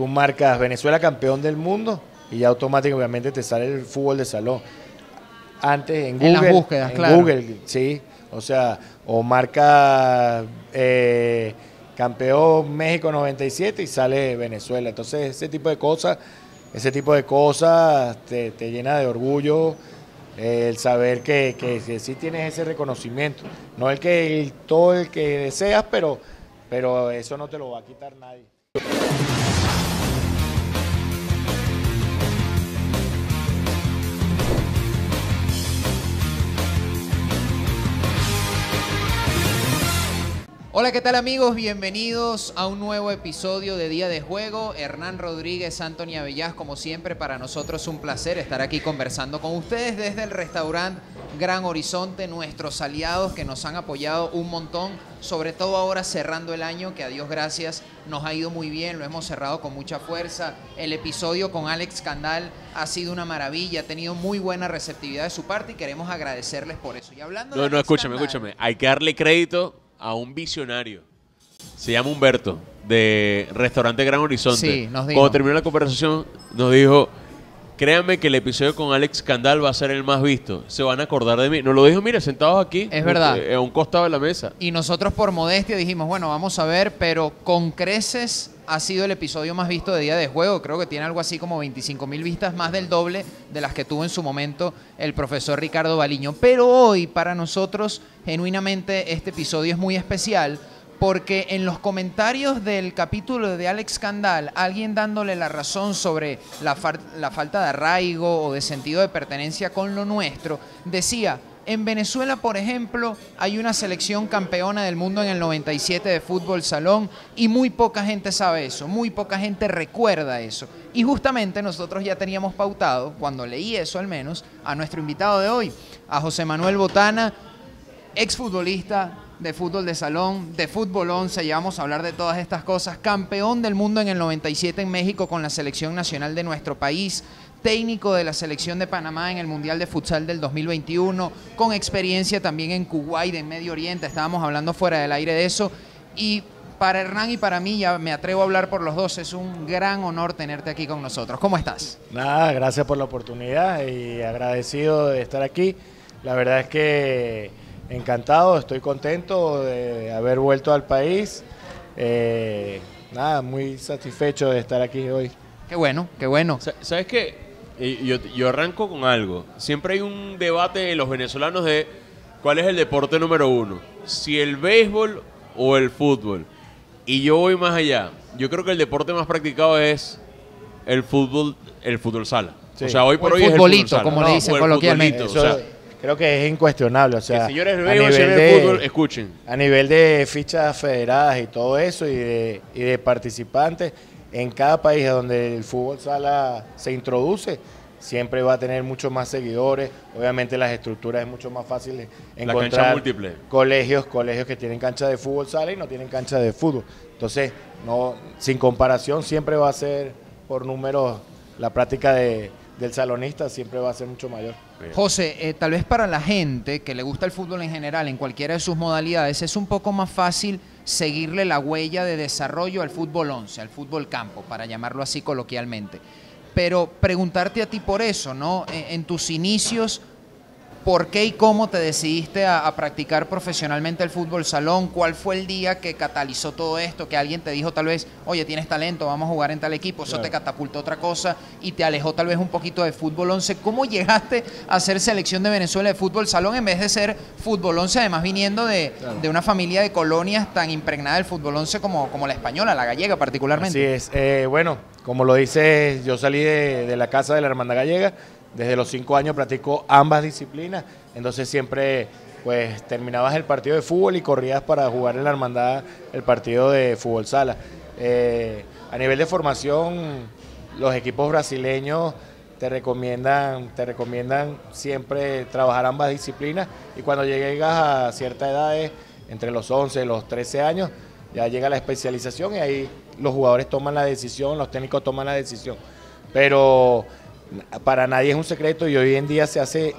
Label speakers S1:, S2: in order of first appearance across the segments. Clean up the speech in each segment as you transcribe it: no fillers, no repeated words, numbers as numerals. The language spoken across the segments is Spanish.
S1: tú marcas Venezuela campeón del mundo y ya automáticamente te sale el fútbol de salón. Antes en Google,
S2: las búsquedas,
S1: en
S2: claro.
S1: Google, sí, o sea, o marca campeón México 97 y sale Venezuela. Entonces ese tipo de cosas te llena de orgullo, el saber que sí tienes ese reconocimiento. No todo el que deseas, pero eso no te lo va a quitar nadie.
S2: Hola, ¿qué tal amigos? Bienvenidos a un nuevo episodio de Día de Juego. Hernán Rodríguez, Anthony Abellás, como siempre, para nosotros un placer estar aquí conversando con ustedes desde el restaurante Gran Horizonte, nuestros aliados que nos han apoyado un montón, sobre todo ahora cerrando el año, que a Dios gracias nos ha ido muy bien, lo hemos cerrado con mucha fuerza. El episodio con Alex Candal ha sido una maravilla, ha tenido muy buena receptividad de su parte y queremos agradecerles por eso. Y hablando de Alex
S3: Escúchame. Hay que darle crédito a un visionario. Se llama Humberto, de Restaurante Gran Horizonte.
S2: Sí, nos dijo.
S3: Cuando terminó la conversación, nos dijo: créanme que el episodio con Alex Candal va a ser el más visto. Se van a acordar de mí. Nos lo dijo, mira, sentados aquí.
S2: Es verdad.
S3: A un costado de la mesa.
S2: Y nosotros por modestia dijimos, bueno, vamos a ver, pero con creces ha sido el episodio más visto de Día de Juego. Creo que tiene algo así como 25.000 vistas, más del doble de las que tuvo en su momento el profesor Ricardo Baliño. Pero hoy, para nosotros, genuinamente, este episodio es muy especial porque en los comentarios del capítulo de Alex Candal, alguien dándole la razón sobre la falta de arraigo o de sentido de pertenencia con lo nuestro, decía: en Venezuela, por ejemplo, hay una selección campeona del mundo en el 97 de fútbol salón y muy poca gente sabe eso, muy poca gente recuerda eso. Y justamente nosotros ya teníamos pautado, cuando leí eso al menos, a nuestro invitado de hoy, a José Manuel Botana, exfutbolista de fútbol de salón, de fútbol 11, ya vamos a hablar de todas estas cosas, campeón del mundo en el 97 en México con la selección nacional de nuestro país, técnico de la selección de Panamá en el Mundial de Futsal del 2021, con experiencia también en Kuwait, en Medio Oriente, estábamos hablando fuera del aire de eso, y para Hernán y para mí, ya me atrevo a hablar por los dos, es un gran honor tenerte aquí con nosotros. ¿Cómo estás?
S1: Nada, gracias por la oportunidad y agradecido de estar aquí. La verdad es que encantado, estoy contento de haber vuelto al país. Nada, muy satisfecho de estar aquí hoy.
S2: Qué bueno, qué bueno.
S3: ¿Sabes qué? Yo arranco con algo. Siempre hay un debate en los venezolanos de cuál es el deporte número uno, si el béisbol o el fútbol. Y yo voy más allá. Yo creo que el deporte más practicado es el fútbol sala. Sí. O sea, hoy por hoy es el fútbol sala,
S2: como le dicen coloquialmente.
S1: Eso, o sea, creo que es incuestionable. O sea,
S3: señores del béisbol, señores del fútbol, escuchen.
S1: A nivel de fichas federadas y todo eso y de participantes, en cada país donde el fútbol sala se introduce, siempre va a tener muchos más seguidores. Obviamente las estructuras es mucho más fácil encontrar.
S3: La cancha múltiple.
S1: Colegios que tienen cancha de fútbol sala y no tienen cancha de fútbol. Entonces, no, sin comparación, siempre va a ser por números la práctica del salonista siempre va a ser mucho mayor.
S2: José, tal vez para la gente que le gusta el fútbol en general, en cualquiera de sus modalidades, es un poco más fácil seguirle la huella de desarrollo al fútbol 11, al fútbol campo, para llamarlo así coloquialmente. Pero preguntarte a ti por eso, ¿no? En tus inicios, ¿por qué y cómo te decidiste a practicar profesionalmente el fútbol salón? ¿Cuál fue el día que catalizó todo esto? Que alguien te dijo tal vez, oye, tienes talento, vamos a jugar en tal equipo. Eso te catapultó a otra cosa y te alejó tal vez un poquito de fútbol 11. ¿Cómo llegaste a ser selección de Venezuela de fútbol salón en vez de ser fútbol 11, además viniendo de una familia de colonias tan impregnada del fútbol 11 como la española, la gallega particularmente?
S1: Así es. Bueno, como lo dices, yo salí de la casa de la Hermandad Gallega. Desde los 5 años practico ambas disciplinas, entonces siempre pues terminabas el partido de fútbol y corrías para jugar en la hermandad el partido de fútbol sala. A nivel de formación, los equipos brasileños te recomiendan siempre trabajar ambas disciplinas y cuando llegas a ciertas edades, entre los 11 y los 13 años, ya llega la especialización y ahí los jugadores toman la decisión, los técnicos toman la decisión. Pero para nadie es un secreto y hoy en día se hace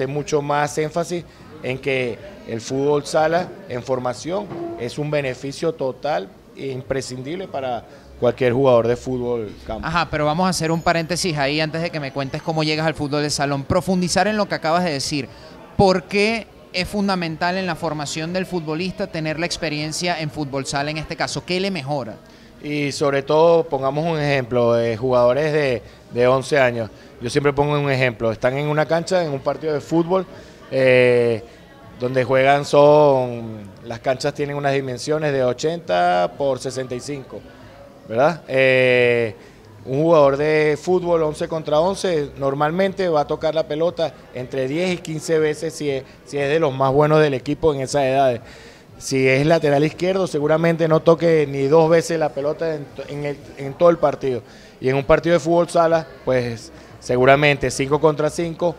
S1: mucho más énfasis en que el fútbol sala en formación es un beneficio total imprescindible para cualquier jugador de fútbol campo.
S2: Ajá, pero vamos a hacer un paréntesis ahí antes de que me cuentes cómo llegas al fútbol de salón. Profundizar en lo que acabas de decir. ¿Por qué es fundamental en la formación del futbolista tener la experiencia en fútbol sala en este caso? ¿Qué le mejora?
S1: Y sobre todo, pongamos un ejemplo de jugadores de 11 años. Yo siempre pongo un ejemplo. Están en una cancha, en un partido de fútbol, donde juegan las canchas tienen unas dimensiones de 80 por 65, ¿verdad? Un jugador de fútbol 11 contra 11 normalmente va a tocar la pelota entre 10 y 15 veces si es de los más buenos del equipo en esas edades. Si es lateral izquierdo, seguramente no toque ni 2 veces la pelota en todo el partido. Y en un partido de fútbol sala, pues seguramente 5 contra 5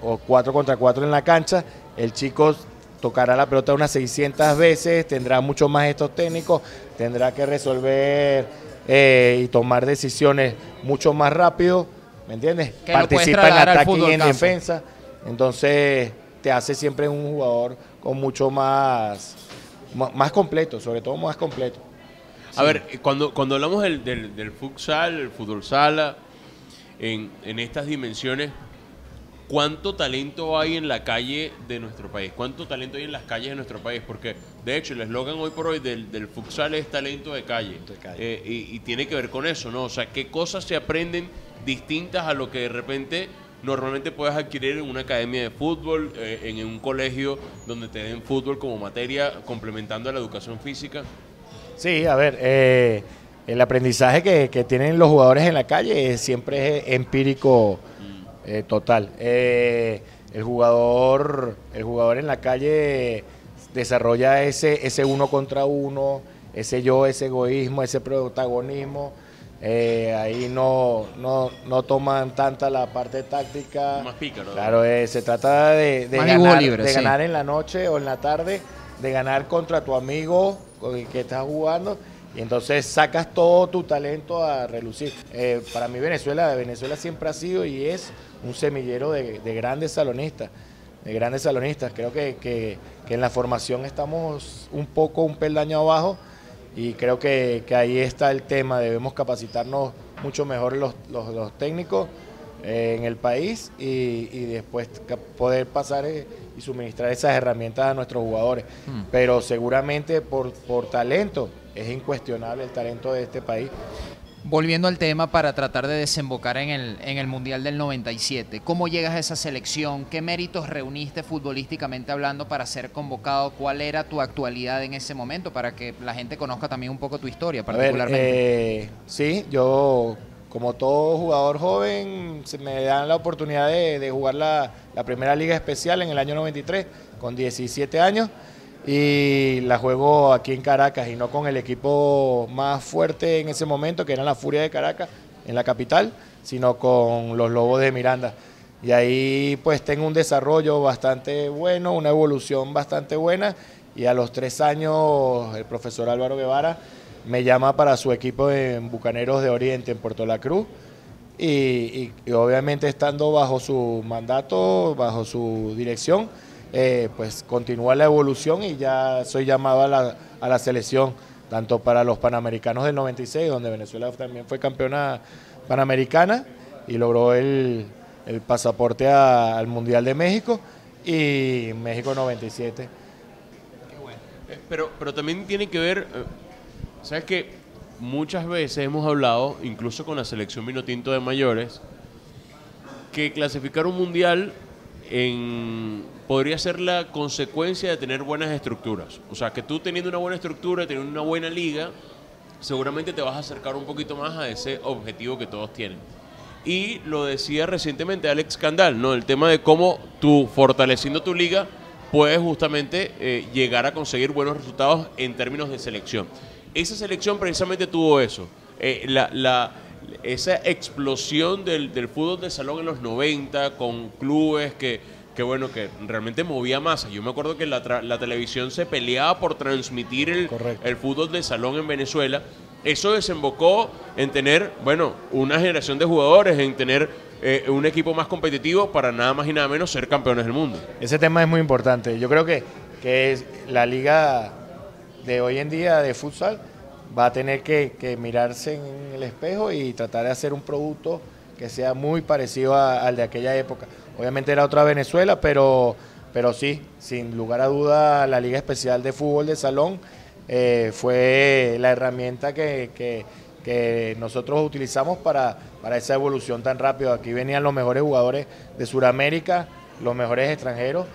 S1: o 4 contra 4 en la cancha, el chico tocará la pelota unas 600 veces, tendrá mucho más gestos técnicos, tendrá que resolver y tomar decisiones mucho más rápido, ¿me entiendes? Participa en ataque y en defensa, entonces te hace siempre un jugador con mucho más completo, sobre todo más completo.
S3: A ver, cuando hablamos del futsal, el fútbol sala, en estas dimensiones, ¿cuánto talento hay en la calle de nuestro país? ¿Cuánto talento hay en las calles de nuestro país? Porque, de hecho, el eslogan hoy por hoy del futsal es talento de calle. Y tiene que ver con eso, ¿no? O sea, ¿qué cosas se aprenden distintas a lo que de repente normalmente puedes adquirir en una academia de fútbol, en un colegio donde te den fútbol como materia, complementando a la educación física?
S1: Sí, a ver, el aprendizaje que tienen los jugadores en la calle siempre es empírico total. El jugador en la calle desarrolla ese uno contra uno, ese egoísmo, ese protagonismo. Ahí no toman tanta la parte táctica.
S3: Más pícaro.
S1: Claro, se trata de ganar en la noche o en la tarde, de ganar contra tu amigo con el que estás jugando, y entonces sacas todo tu talento a relucir. Para mí Venezuela siempre ha sido y es un semillero de grandes salonistas. Creo que en la formación estamos un peldaño abajo, y creo que ahí está el tema. Debemos capacitarnos mucho mejor los técnicos en el país y después poder pasar y suministrar esas herramientas a nuestros jugadores. Pero seguramente por talento, es incuestionable el talento de este país.
S2: Volviendo al tema para tratar de desembocar en el Mundial del 97, ¿cómo llegas a esa selección? ¿Qué méritos reuniste futbolísticamente hablando para ser convocado? ¿Cuál era tu actualidad en ese momento para que la gente conozca también un poco tu historia particularmente?
S1: Sí, yo como todo jugador joven me dan la oportunidad de jugar la primera liga especial en el año 93 con 17 años. Y la juego aquí en Caracas y no con el equipo más fuerte en ese momento, que eran la Furia de Caracas, en la capital, sino con los Lobos de Miranda. Y ahí pues tengo un desarrollo bastante bueno, una evolución bastante buena, y a los 3 años el profesor Álvaro Guevara me llama para su equipo en Bucaneros de Oriente, en Puerto La Cruz, y obviamente estando bajo su mandato, bajo su dirección, pues continúa la evolución y ya soy llamado a la selección, tanto para los Panamericanos del 96, donde Venezuela también fue campeona panamericana y logró el pasaporte al Mundial de México, y México 97.
S3: Pero también tiene que ver, ¿sabes qué? Muchas veces hemos hablado, incluso con la selección Vinotinto de mayores, que clasificar un mundial podría ser la consecuencia de tener buenas estructuras. O sea, que tú teniendo una buena estructura, teniendo una buena liga, seguramente te vas a acercar un poquito más a ese objetivo que todos tienen. Y lo decía recientemente Alex Candal, ¿no? El tema de cómo tú, fortaleciendo tu liga, puedes justamente llegar a conseguir buenos resultados en términos de selección. Esa selección precisamente tuvo eso. Esa explosión del fútbol de salón en los 90, con clubes que realmente movía masa. Yo me acuerdo que la televisión se peleaba por transmitir el fútbol de salón en Venezuela. Eso desembocó en tener, una generación de jugadores, en tener un equipo más competitivo para nada más y nada menos ser campeones del mundo.
S1: Ese tema es muy importante. Yo creo que es la liga de hoy en día de futsal va a tener que mirarse en el espejo y tratar de hacer un producto que sea muy parecido al de aquella época. Obviamente era otra Venezuela, pero sí, sin lugar a duda, la Liga Especial de Fútbol de Salón fue la herramienta que nosotros utilizamos para esa evolución tan rápida. Aquí venían los mejores jugadores de Sudamérica, los mejores extranjeros,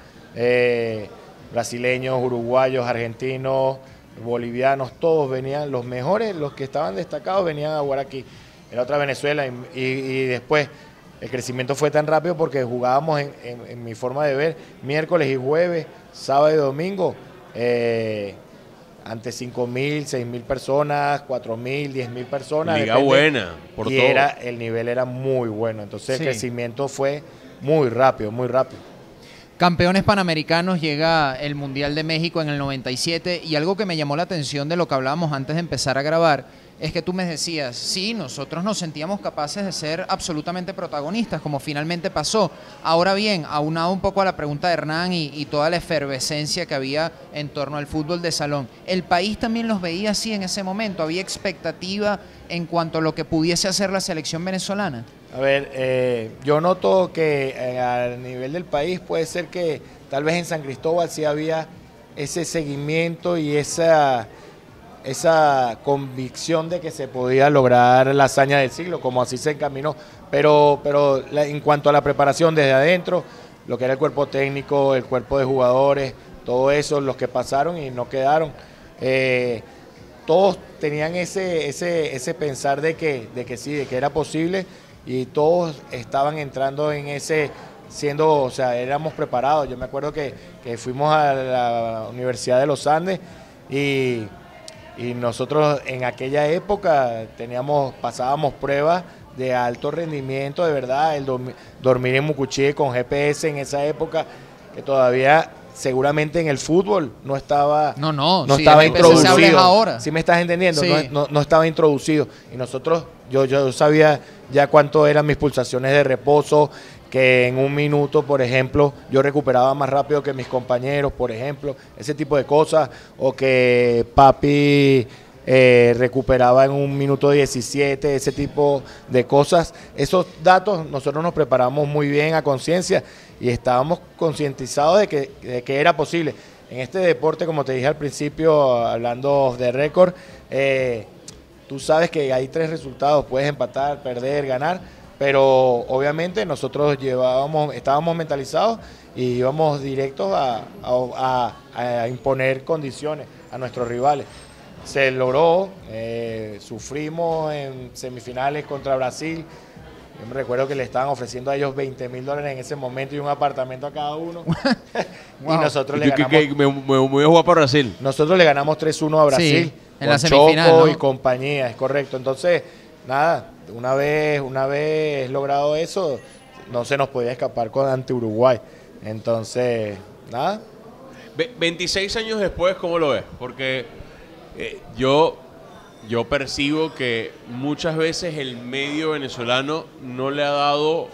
S1: brasileños, uruguayos, argentinos, bolivianos, todos venían, los mejores, los que estaban destacados venían a jugar aquí. Era otra Venezuela y después el crecimiento fue tan rápido porque jugábamos en mi forma de ver miércoles y jueves, sábado y domingo, ante 5.000, 6.000 personas, 4.000, 10.000 personas.
S3: Liga buena, por
S1: y
S3: todo.
S1: El nivel era muy bueno, entonces
S2: Sí.
S1: el crecimiento fue muy rápido, muy rápido.
S2: Campeones panamericanos, llega el Mundial de México en el 97 y algo que me llamó la atención de lo que hablábamos antes de empezar a grabar es que tú me decías, sí, nosotros nos sentíamos capaces de ser absolutamente protagonistas, como finalmente pasó. Ahora bien, aunado un poco a la pregunta de Hernán y toda la efervescencia que había en torno al fútbol de salón, ¿el país también los veía así en ese momento? ¿Había expectativa en cuanto a lo que pudiese hacer la selección venezolana?
S1: A ver, yo noto que a nivel del país puede ser que tal vez en San Cristóbal sí había ese seguimiento y esa convicción de que se podía lograr la hazaña del siglo, como así se encaminó. Pero en cuanto a la preparación desde adentro, lo que era el cuerpo técnico, el cuerpo de jugadores, todo eso, los que pasaron y no quedaron, todos tenían ese pensar de que sí, de que era posible, y todos estaban entrando en ese, o sea, éramos preparados. Yo me acuerdo que fuimos a la Universidad de los Andes y nosotros en aquella época pasábamos pruebas de alto rendimiento, de verdad, dormir en Mucuchí con GPS en esa época, que todavía seguramente en el fútbol no estaba,
S2: No,
S1: no
S2: sí,
S1: estaba
S2: de GPS se habla
S1: introducido.
S2: ahora.
S1: ¿Sí me estás entendiendo?
S2: Sí.
S1: No estaba introducido. Y nosotros, yo sabía ya cuánto eran mis pulsaciones de reposo, que en un minuto, por ejemplo, yo recuperaba más rápido que mis compañeros, por ejemplo, ese tipo de cosas, o que papi recuperaba en un minuto 17, ese tipo de cosas. Esos datos nosotros nos preparamos muy bien a conciencia y estábamos concientizados de que era posible. En este deporte, como te dije al principio, hablando de récord, tú sabes que hay 3 resultados, puedes empatar, perder, ganar, pero obviamente nosotros estábamos mentalizados y íbamos directos a imponer condiciones a nuestros rivales. Se logró, sufrimos en semifinales contra Brasil. Yo me recuerdo que le estaban ofreciendo a ellos $20.000 en ese momento y un apartamento a cada uno.
S2: Wow.
S1: Y nosotros le
S3: ¿Y tú
S1: ganamos.
S3: me voy a jugar para Brasil?
S1: Nosotros le ganamos 3-1 a Brasil,
S2: Sí, en
S1: con
S2: la semifinal,
S1: Choco
S2: ¿no?
S1: y compañía, es correcto. Entonces, nada, una vez logrado eso, no se nos podía escapar ante Uruguay. Entonces, nada.
S3: 26 años después, ¿cómo lo ves? Porque yo percibo que muchas veces el medio venezolano no le ha dado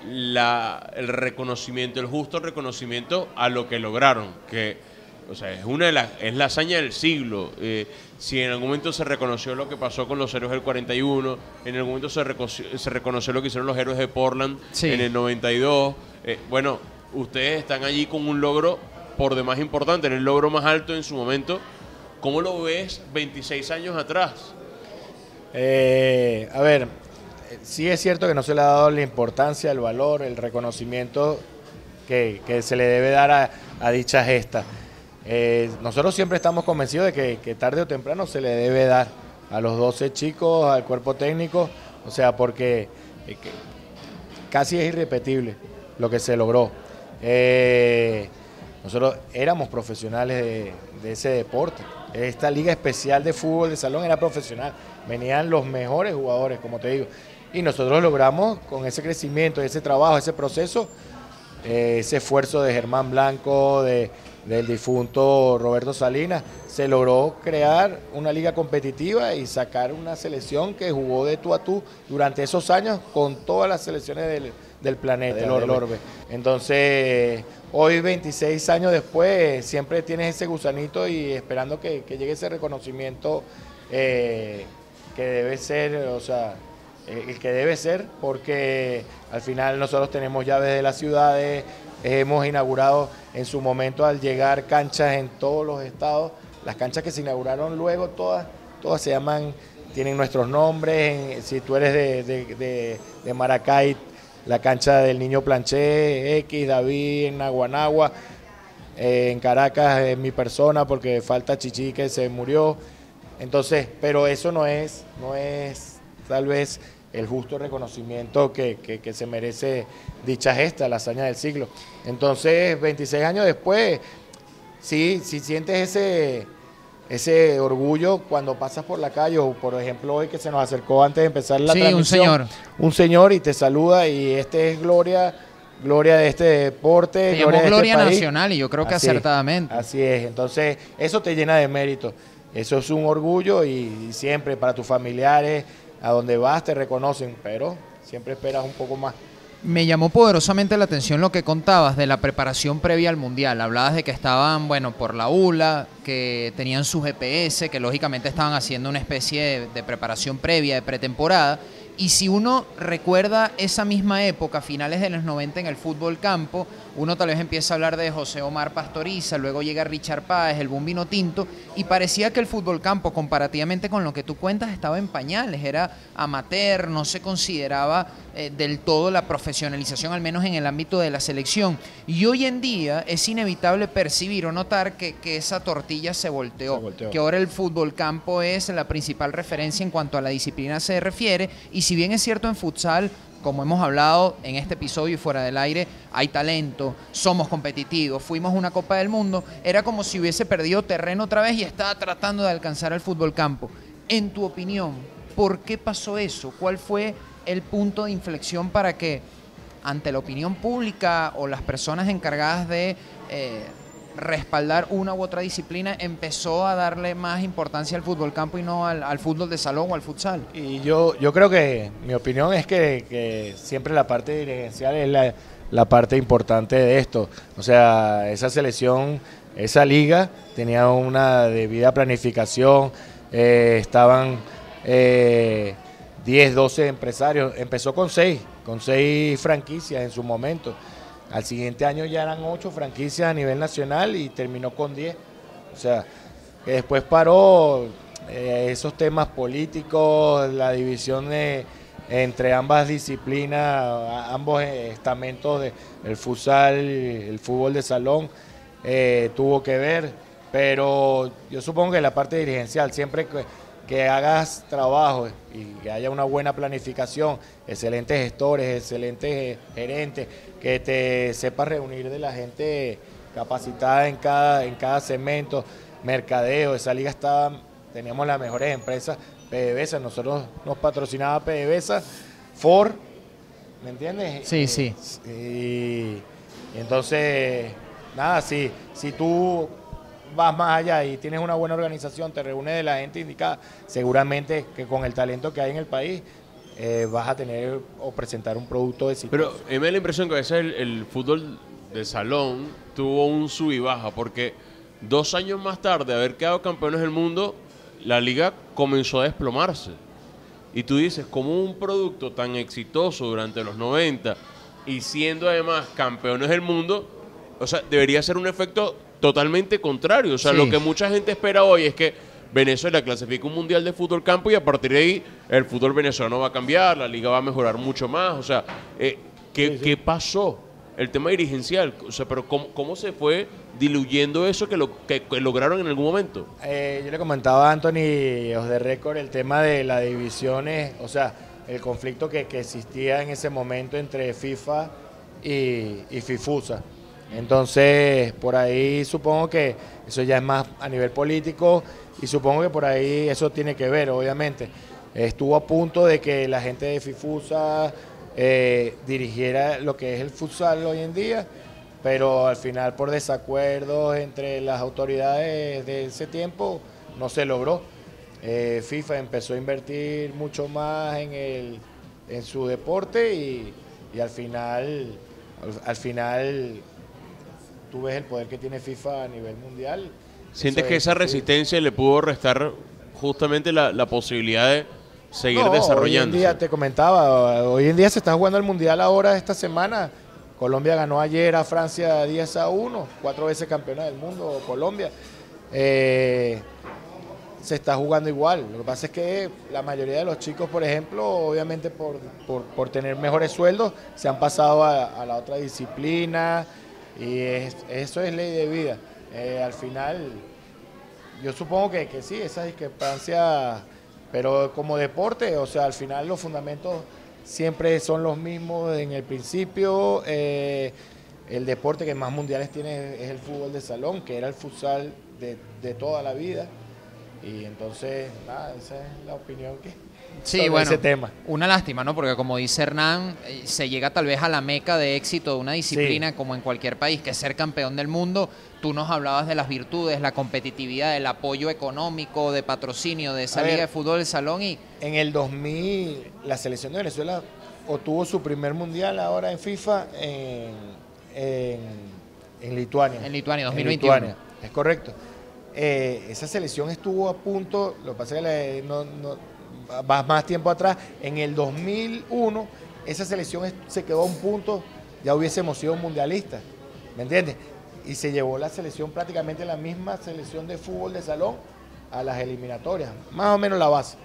S3: el reconocimiento, el justo reconocimiento a lo que lograron, que, o sea, es la hazaña del siglo. Si en algún momento se reconoció lo que pasó con los héroes del 41, en algún momento se reconoció lo que hicieron los héroes de Portland
S2: Sí.
S3: en el 92, bueno, ustedes están allí con un logro por demás importante, en el logro más alto en su momento. ¿Cómo lo ves 26 años atrás?
S1: A ver, sí es cierto que no se le ha dado la importancia, el valor, el reconocimiento que se le debe dar a dicha gesta. Nosotros siempre estamos convencidos de que tarde o temprano se le debe dar a los 12 chicos, al cuerpo técnico, o sea, porque casi es irrepetible lo que se logró. Nosotros éramos profesionales de ese deporte. Esta liga especial de fútbol de salón era profesional. Venían los mejores jugadores, como te digo. Y nosotros logramos, con ese crecimiento, ese trabajo, ese proceso, ese esfuerzo de Germán Blanco, del difunto Roberto Salinas, se logró crear una liga competitiva y sacar una selección que jugó de tú a tú durante esos años con todas las selecciones del planeta, del orbe. Entonces, hoy 26 años después, siempre tienes ese gusanito y esperando que llegue ese reconocimiento que debe ser, o sea, el que debe ser, porque al final nosotros tenemos llaves de las ciudades, hemos inaugurado en su momento al llegar canchas en todos los estados, las canchas que se inauguraron luego todas se llaman, tienen nuestros nombres, si tú eres de Maracay, la cancha del Niño Planché, X, David, en Naguanagua, en Caracas es mi persona porque falta Chichi que se murió, entonces, pero eso no es tal vez el justo reconocimiento que se merece dicha gesta, la hazaña del siglo. Entonces, 26 años después, sí sientes ese orgullo cuando pasas por la calle, o por ejemplo hoy que se nos acercó antes de empezar la transmisión. Un señor y te saluda, y este es gloria de este deporte.
S2: Se llamó Gloria
S1: este
S2: Nacional, y yo creo que acertadamente.
S1: Así es, entonces eso te llena de mérito, eso es un orgullo, y siempre para tus familiares, a donde vas te reconocen, pero siempre esperas un poco más.
S2: Me llamó poderosamente la atención lo que contabas de la preparación previa al Mundial. Hablabas de que estaban, por la ULA, que tenían su GPS, que lógicamente estaban haciendo una especie de preparación previa, de pretemporada. Y si uno recuerda esa misma época, finales de los 90 en el fútbol campo, uno tal vez empieza a hablar de José Omar Pastoriza, luego llega Richard Páez, el Boom Vino Tinto, y parecía que el fútbol campo, comparativamente con lo que tú cuentas, estaba en pañales, era amateur, no se consideraba del todo la profesionalización, al menos en el ámbito de la selección. Y hoy en día es inevitable percibir o notar que esa tortilla se volteó, que ahora el fútbol campo es la principal referencia en cuanto a la disciplina se refiere, y si bien es cierto en futsal, como hemos hablado en este episodio y fuera del aire, hay talento, somos competitivos, fuimos a una Copa del Mundo, era como si hubiese perdido terreno otra vez y estaba tratando de alcanzar el fútbol campo. En tu opinión, ¿por qué pasó eso? ¿Cuál fue el punto de inflexión para que ante la opinión pública o las personas encargadas de respaldar una u otra disciplina empezó a darle más importancia al fútbol campo y no al fútbol de salón o al futsal?
S1: Y yo creo que mi opinión es que siempre la parte dirigencial es la parte importante de esto. O sea, esa selección, esa liga tenía una debida planificación, estaban 10, 12 empresarios, empezó con 6 franquicias en su momento. Al siguiente año ya eran 8 franquicias a nivel nacional y terminó con 10. O sea, que después paró esos temas políticos, la división entre ambas disciplinas, ambos estamentos, el futsal, el fútbol de salón, tuvo que ver. Pero yo supongo que la parte dirigencial, siempre que hagas trabajo y que haya una buena planificación, excelentes gestores, excelentes gerentes, que te sepas reunir de la gente capacitada en cada segmento, mercadeo, esa liga teníamos las mejores empresas, PDVSA, nosotros nos patrocinaba PDVSA, Ford, ¿me entiendes?
S2: Sí.
S1: Y entonces, nada, si tú vas más allá y tienes una buena organización, te reúnes de la gente indicada, seguramente que con el talento que hay en el país vas a tener o presentar un producto exitoso.
S3: Pero me da la impresión que a veces el fútbol de salón tuvo un sub y baja, porque 2 años más tarde de haber quedado campeones del mundo, la liga comenzó a desplomarse. Y tú dices, como un producto tan exitoso durante los 90 y siendo además campeones del mundo, o sea, debería ser un efecto totalmente contrario. O sea, lo que mucha gente espera hoy es que Venezuela clasifique un mundial de fútbol campo y a partir de ahí el fútbol venezolano va a cambiar, la liga va a mejorar mucho más. O sea, ¿qué pasó? El tema dirigencial, o sea, pero ¿cómo se fue diluyendo eso que lograron en algún momento?
S1: Yo le comentaba a Anthony Off the Record el tema de las divisiones, o sea, el conflicto que existía en ese momento entre FIFA y FIFUSA. Entonces, por ahí supongo que eso ya es más a nivel político y supongo que por ahí eso tiene que ver, obviamente. Estuvo a punto de que la gente de FIFUSA dirigiera lo que es el futsal hoy en día, pero al final por desacuerdos entre las autoridades de ese tiempo no se logró. FIFA empezó a invertir mucho más en su deporte y al final tú ves el poder que tiene FIFA a nivel mundial.
S3: ¿Sientes que esa resistencia le pudo restar justamente la posibilidad de seguir
S1: No,
S3: desarrollándose.
S1: hoy en día, te comentaba, hoy en día se está jugando el Mundial ahora esta semana. Colombia ganó ayer a Francia 10-1, 4 veces campeona del mundo, Colombia. Se está jugando igual. Lo que pasa es que la mayoría de los chicos, por ejemplo, obviamente por tener mejores sueldos, se han pasado a la otra disciplina y eso es ley de vida. Al final, yo supongo que sí, esa discrepancia, pero como deporte, o sea, al final los fundamentos siempre son los mismos en el principio. El deporte que más mundiales tiene es el fútbol de salón, que era el futsal de toda la vida. Y entonces, nada, esa es la opinión que
S2: Sí,
S1: sobre
S2: bueno,
S1: ese tema.
S2: una lástima, ¿no? Porque como dice Hernán, se llega tal vez a la meca de éxito de una disciplina como en cualquier país, que es ser campeón del mundo. Tú nos hablabas de las virtudes, la competitividad, el apoyo económico, de patrocinio, de esa liga de fútbol de salón y...
S1: En el 2000, la selección de Venezuela obtuvo su primer mundial ahora en FIFA en Lituania.
S2: En Lituania, 2021.
S1: En Lituania, es correcto. Esa selección estuvo a punto, lo que pasa es que más tiempo atrás, en el 2001, esa selección se quedó a un punto, ya hubiésemos sido mundialistas, ¿me entiendes? Y se llevó la selección, prácticamente la misma selección de fútbol de salón, a las eliminatorias, más o menos la base.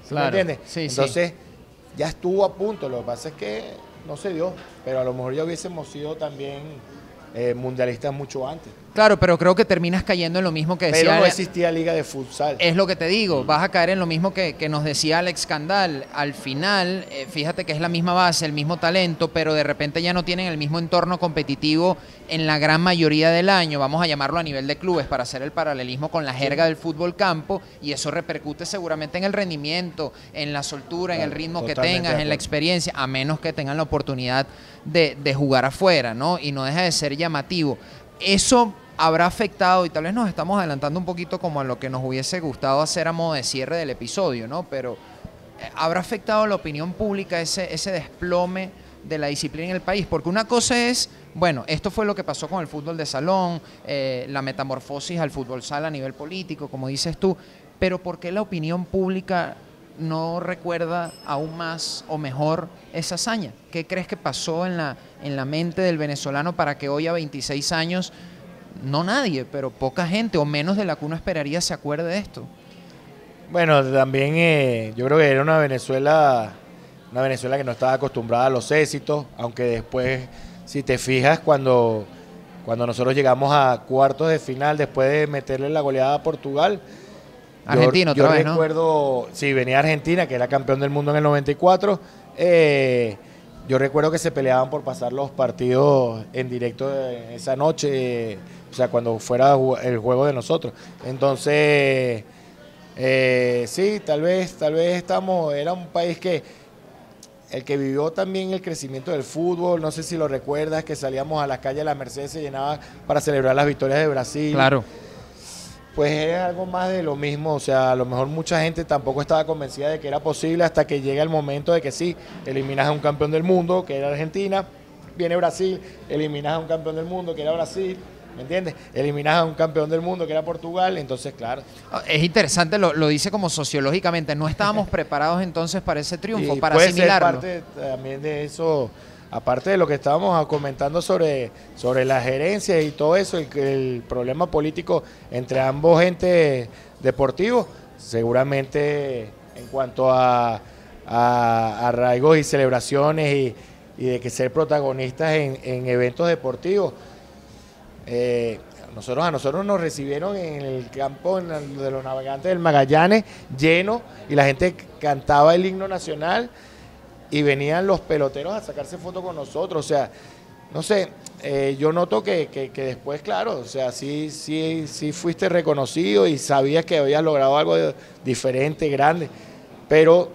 S1: ¿Sí
S2: Claro,
S1: me entiendes?
S2: sí,
S1: Entonces, ya estuvo a punto, lo que pasa es que no se dio, pero a lo mejor ya hubiésemos sido también mundialistas mucho antes.
S2: Claro, pero creo que terminas cayendo en lo mismo que decía...
S1: Pero no existía liga de futsal.
S2: Es lo que te digo, vas a caer en lo mismo que nos decía Alex Candal. Al final, fíjate que es la misma base, el mismo talento, pero de repente ya no tienen el mismo entorno competitivo en la gran mayoría del año. Vamos a llamarlo a nivel de clubes para hacer el paralelismo con la jerga del fútbol campo, y eso repercute seguramente en el rendimiento, en la soltura, en el ritmo que tengas, en la experiencia, a menos que tengan la oportunidad de jugar afuera, ¿no? Y no deja de ser llamativo. Eso habrá afectado, y tal vez nos estamos adelantando un poquito como a lo que nos hubiese gustado hacer a modo de cierre del episodio, ¿no? Pero habrá afectado a la opinión pública ese desplome de la disciplina en el país, porque una cosa es, bueno, esto fue lo que pasó con el fútbol de salón, la metamorfosis al fútbol sala a nivel político, como dices tú, pero ¿por qué la opinión pública no recuerda aún más o mejor esa hazaña? ¿Qué crees que pasó en la mente del venezolano para que hoy a 26 años, no nadie, pero poca gente o menos de la que uno esperaría se acuerde de esto?
S1: Bueno, también yo creo que era una Venezuela que no estaba acostumbrada a los éxitos, aunque después, si te fijas, cuando nosotros llegamos a cuartos de final, después de meterle la goleada a Portugal,
S2: Argentina otra vez, ¿no?
S1: Yo recuerdo, sí, venía Argentina, que era campeón del mundo en el 94, yo recuerdo que se peleaban por pasar los partidos en directo esa noche, o sea, cuando fuera el juego de nosotros. Entonces, sí, tal vez era un país el que vivió también el crecimiento del fútbol. No sé si lo recuerdas, que salíamos a las calles de la Merced, se llenaba para celebrar las victorias de Brasil.
S2: Claro.
S1: Pues es algo más de lo mismo, o sea, a lo mejor mucha gente tampoco estaba convencida de que era posible hasta que llega el momento de que sí, eliminas a un campeón del mundo, que era Argentina, viene Brasil, eliminas a un campeón del mundo, que era Brasil, ¿me entiendes? Eliminas a un campeón del mundo, que era Portugal, entonces, claro.
S2: Es interesante, lo dice como sociológicamente, no estábamos preparados entonces para ese triunfo,
S1: Y
S2: para
S1: puede
S2: asimilarlo.
S1: ser parte también de eso, aparte de lo que estábamos comentando sobre la gerencia y todo eso, el problema político entre ambos entes deportivos, seguramente en cuanto a arraigos y celebraciones y de que ser protagonistas en eventos deportivos. A nosotros nos recibieron en el campo de los Navegantes del Magallanes lleno, y la gente cantaba el himno nacional y venían los peloteros a sacarse fotos con nosotros. O sea, no sé, yo noto que después, claro, o sea, sí fuiste reconocido y sabías que habías logrado algo diferente, grande, pero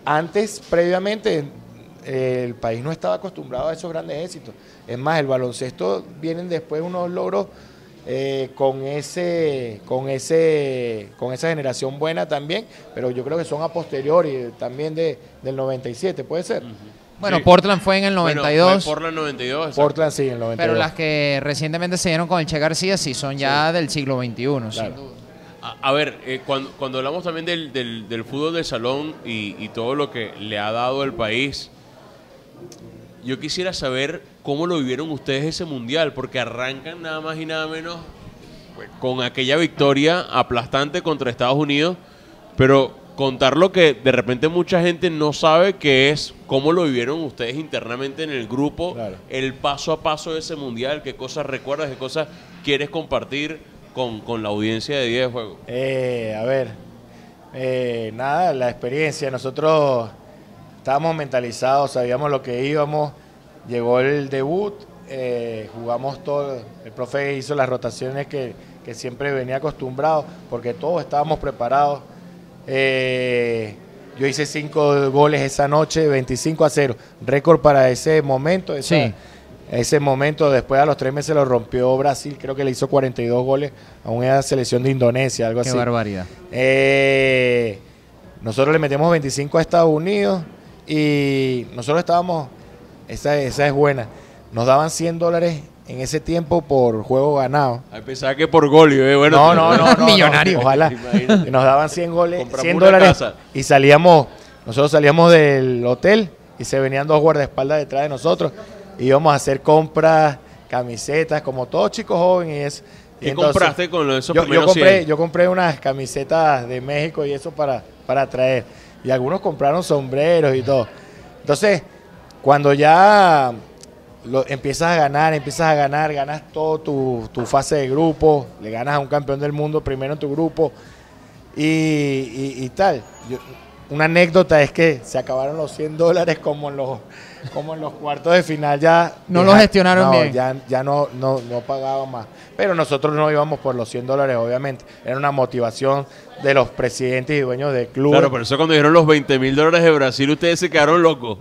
S1: antes, previamente, el país no estaba acostumbrado a esos grandes éxitos. Es más, el baloncesto vienen después unos logros con esa generación buena también, pero yo creo que son a posteriori también del 97, ¿puede ser?
S2: Bueno,
S3: Sí.
S2: Portland fue en el 92.
S3: Bueno, fue Portland 92. exacto.
S1: Portland sí, en el 92.
S2: Pero las que recientemente se dieron con el Che García sí son ya del siglo XXI, sin
S1: Claro.
S2: duda.
S3: A ver, cuando hablamos también del fútbol de salón y todo lo que le ha dado el país, yo quisiera saber cómo lo vivieron ustedes ese mundial, porque arrancan nada más y nada menos pues, con aquella victoria aplastante contra Estados Unidos, pero contar lo que de repente mucha gente no sabe, que es cómo lo vivieron ustedes internamente en el grupo,
S1: Claro.
S3: el paso a paso de ese mundial, qué cosas recuerdas, qué cosas quieres compartir con la audiencia de Día de Juego.
S1: A ver, nada, la experiencia. Nosotros estábamos mentalizados, sabíamos lo que íbamos. Llegó el debut, jugamos todo. El profe hizo las rotaciones que siempre venía acostumbrado, porque todos estábamos preparados. Yo hice 5 goles esa noche, 25-0. Récord para ese momento.
S2: Sí.
S1: Ese momento, después a los 3 meses lo rompió Brasil, creo que le hizo 42 goles a una selección de Indonesia, algo
S2: Qué
S1: así.
S2: barbaridad.
S1: Nosotros le metemos 25 a Estados Unidos y nosotros estábamos, esa es buena, nos daban $100 en ese tiempo por juego ganado.
S3: A pensaba que por gol, bueno.
S1: No,
S2: Millonario.
S1: Ojalá.
S3: Imagínate.
S1: Nos daban 100 goles,
S3: Compramos
S1: $100
S3: una casa.
S1: y nosotros salíamos del hotel y se venían 2 guardaespaldas detrás de nosotros. Íbamos a hacer compras, camisetas, como todos chicos jóvenes y eso.
S3: ¿Qué
S1: Y entonces,
S3: compraste con esos
S1: yo
S3: primeros 100?
S1: yo compré unas camisetas de México y eso para traer. Y algunos compraron sombreros y todo. Entonces, cuando ya empiezas a ganar, ganas todo tu fase de grupo, le ganas a un campeón del mundo primero en tu grupo y tal. Una anécdota es que se acabaron los $100 como en los cuartos de final. Ya
S2: No lo gestionaron bien.
S1: Ya no pagaban más. Pero nosotros no íbamos por los $100, obviamente. Era una motivación de los presidentes y dueños del club.
S3: Claro, por eso cuando dijeron los $20.000 de Brasil, ustedes se quedaron locos.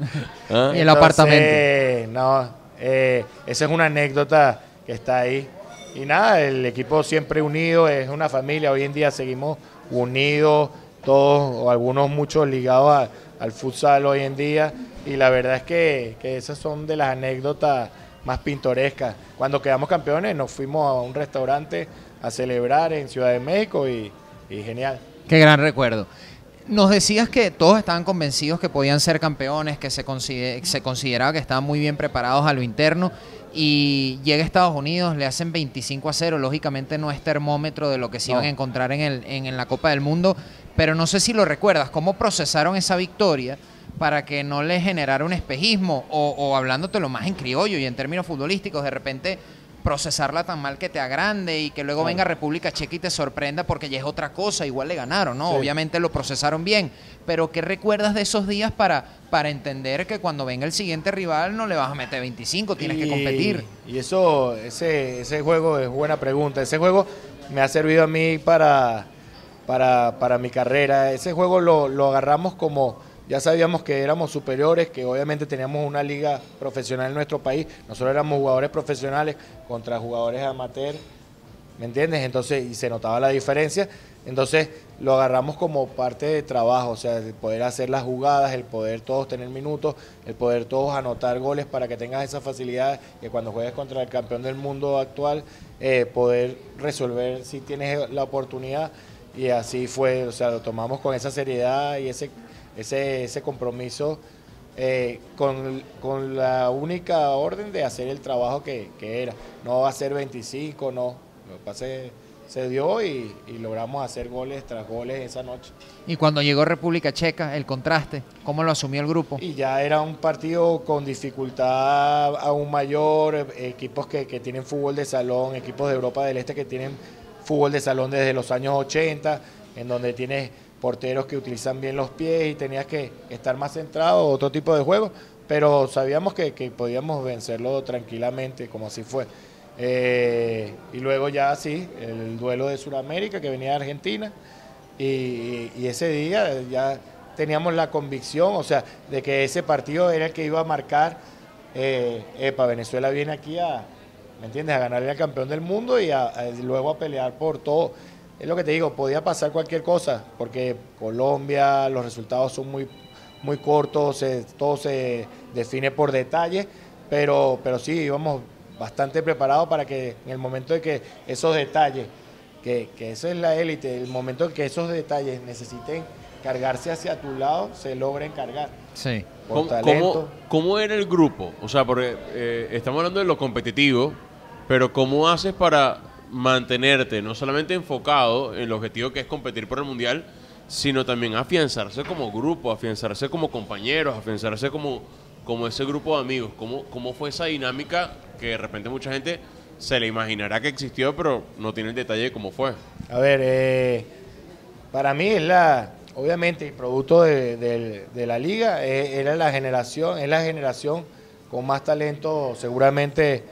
S3: ¿Ah?
S2: Y el apartamento.
S1: No, esa es una anécdota que está ahí. Y nada, el equipo siempre unido, es una familia. Hoy en día seguimos unidos, todos o algunos muchos ligados al futsal hoy en día. Y la verdad es que esas son de las anécdotas más pintorescas. Cuando quedamos campeones nos fuimos a un restaurante a celebrar en Ciudad de México y genial.
S2: Qué gran recuerdo. Nos decías que todos estaban convencidos que podían ser campeones, que se consideraba que estaban muy bien preparados a lo interno, y llega a Estados Unidos, le hacen 25-0, lógicamente no es termómetro de lo que se iban a encontrar en la Copa del Mundo, pero no sé si lo recuerdas, ¿cómo procesaron esa victoria para que no les generara un espejismo o hablándote más en criollo y en términos futbolísticos, de repente procesarla tan mal que te agrande y que luego venga República Checa y te sorprenda porque ya es otra cosa, igual le ganaron, ¿no?
S1: Sí.
S2: Obviamente lo procesaron bien, pero ¿qué recuerdas de esos días para entender que cuando venga el siguiente rival no le vas a meter 25, tienes que competir?
S1: Y ese juego es buena pregunta. Ese juego me ha servido a mí para mi carrera. Ese juego lo agarramos como... Ya sabíamos que éramos superiores, que obviamente teníamos una liga profesional en nuestro país. Nosotros éramos jugadores profesionales contra jugadores amateur, ¿me entiendes? Entonces, y se notaba la diferencia. Entonces, lo agarramos como parte de trabajo, o sea, el poder hacer las jugadas, el poder todos tener minutos, el poder todos anotar goles para que tengas esa facilidad que cuando juegues contra el campeón del mundo actual, poder resolver si tienes la oportunidad. Y así fue, o sea, lo tomamos con esa seriedad y ese compromiso con la única orden de hacer el trabajo que era. No va a ser 25, no. Lo que pasa es que se dio y logramos hacer goles tras goles esa noche.
S2: Y cuando llegó República Checa, el contraste, ¿cómo lo asumió el grupo?
S1: Y ya era un partido con dificultad aún mayor, equipos que tienen fútbol de salón, equipos de Europa del Este que tienen fútbol de salón desde los años 80, en donde tienes porteros que utilizan bien los pies y tenías que estar más centrado, otro tipo de juego, pero sabíamos que podíamos vencerlo tranquilamente, como así fue. Y luego ya sí, el duelo de Sudamérica que venía de Argentina, y ese día ya teníamos la convicción, o sea, de que ese partido era el que iba a marcar, Venezuela viene aquí ¿me entiendes?, a ganarle al campeón del mundo y luego a pelear por todo. Es lo que te digo, podía pasar cualquier cosa, porque Colombia, los resultados son muy cortos, todo se define por detalle, pero sí, íbamos bastante preparados para que en el momento de que esos detalles que eso es la élite, el momento en que esos detalles necesiten cargarse hacia tu lado, se logren cargar.
S2: Sí.
S1: Por talento.
S3: ¿Cómo era el grupo? O sea, porque estamos hablando de lo competitivo, pero ¿cómo haces para mantenerte no solamente enfocado en el objetivo que es competir por el Mundial, sino también afianzarse como grupo, afianzarse como compañeros, afianzarse como ese grupo de amigos? ¿Cómo fue esa dinámica que de repente mucha gente se le imaginará que existió, pero no tiene el detalle de cómo fue?
S1: A ver, para mí obviamente el producto de la liga es la generación con más talento seguramente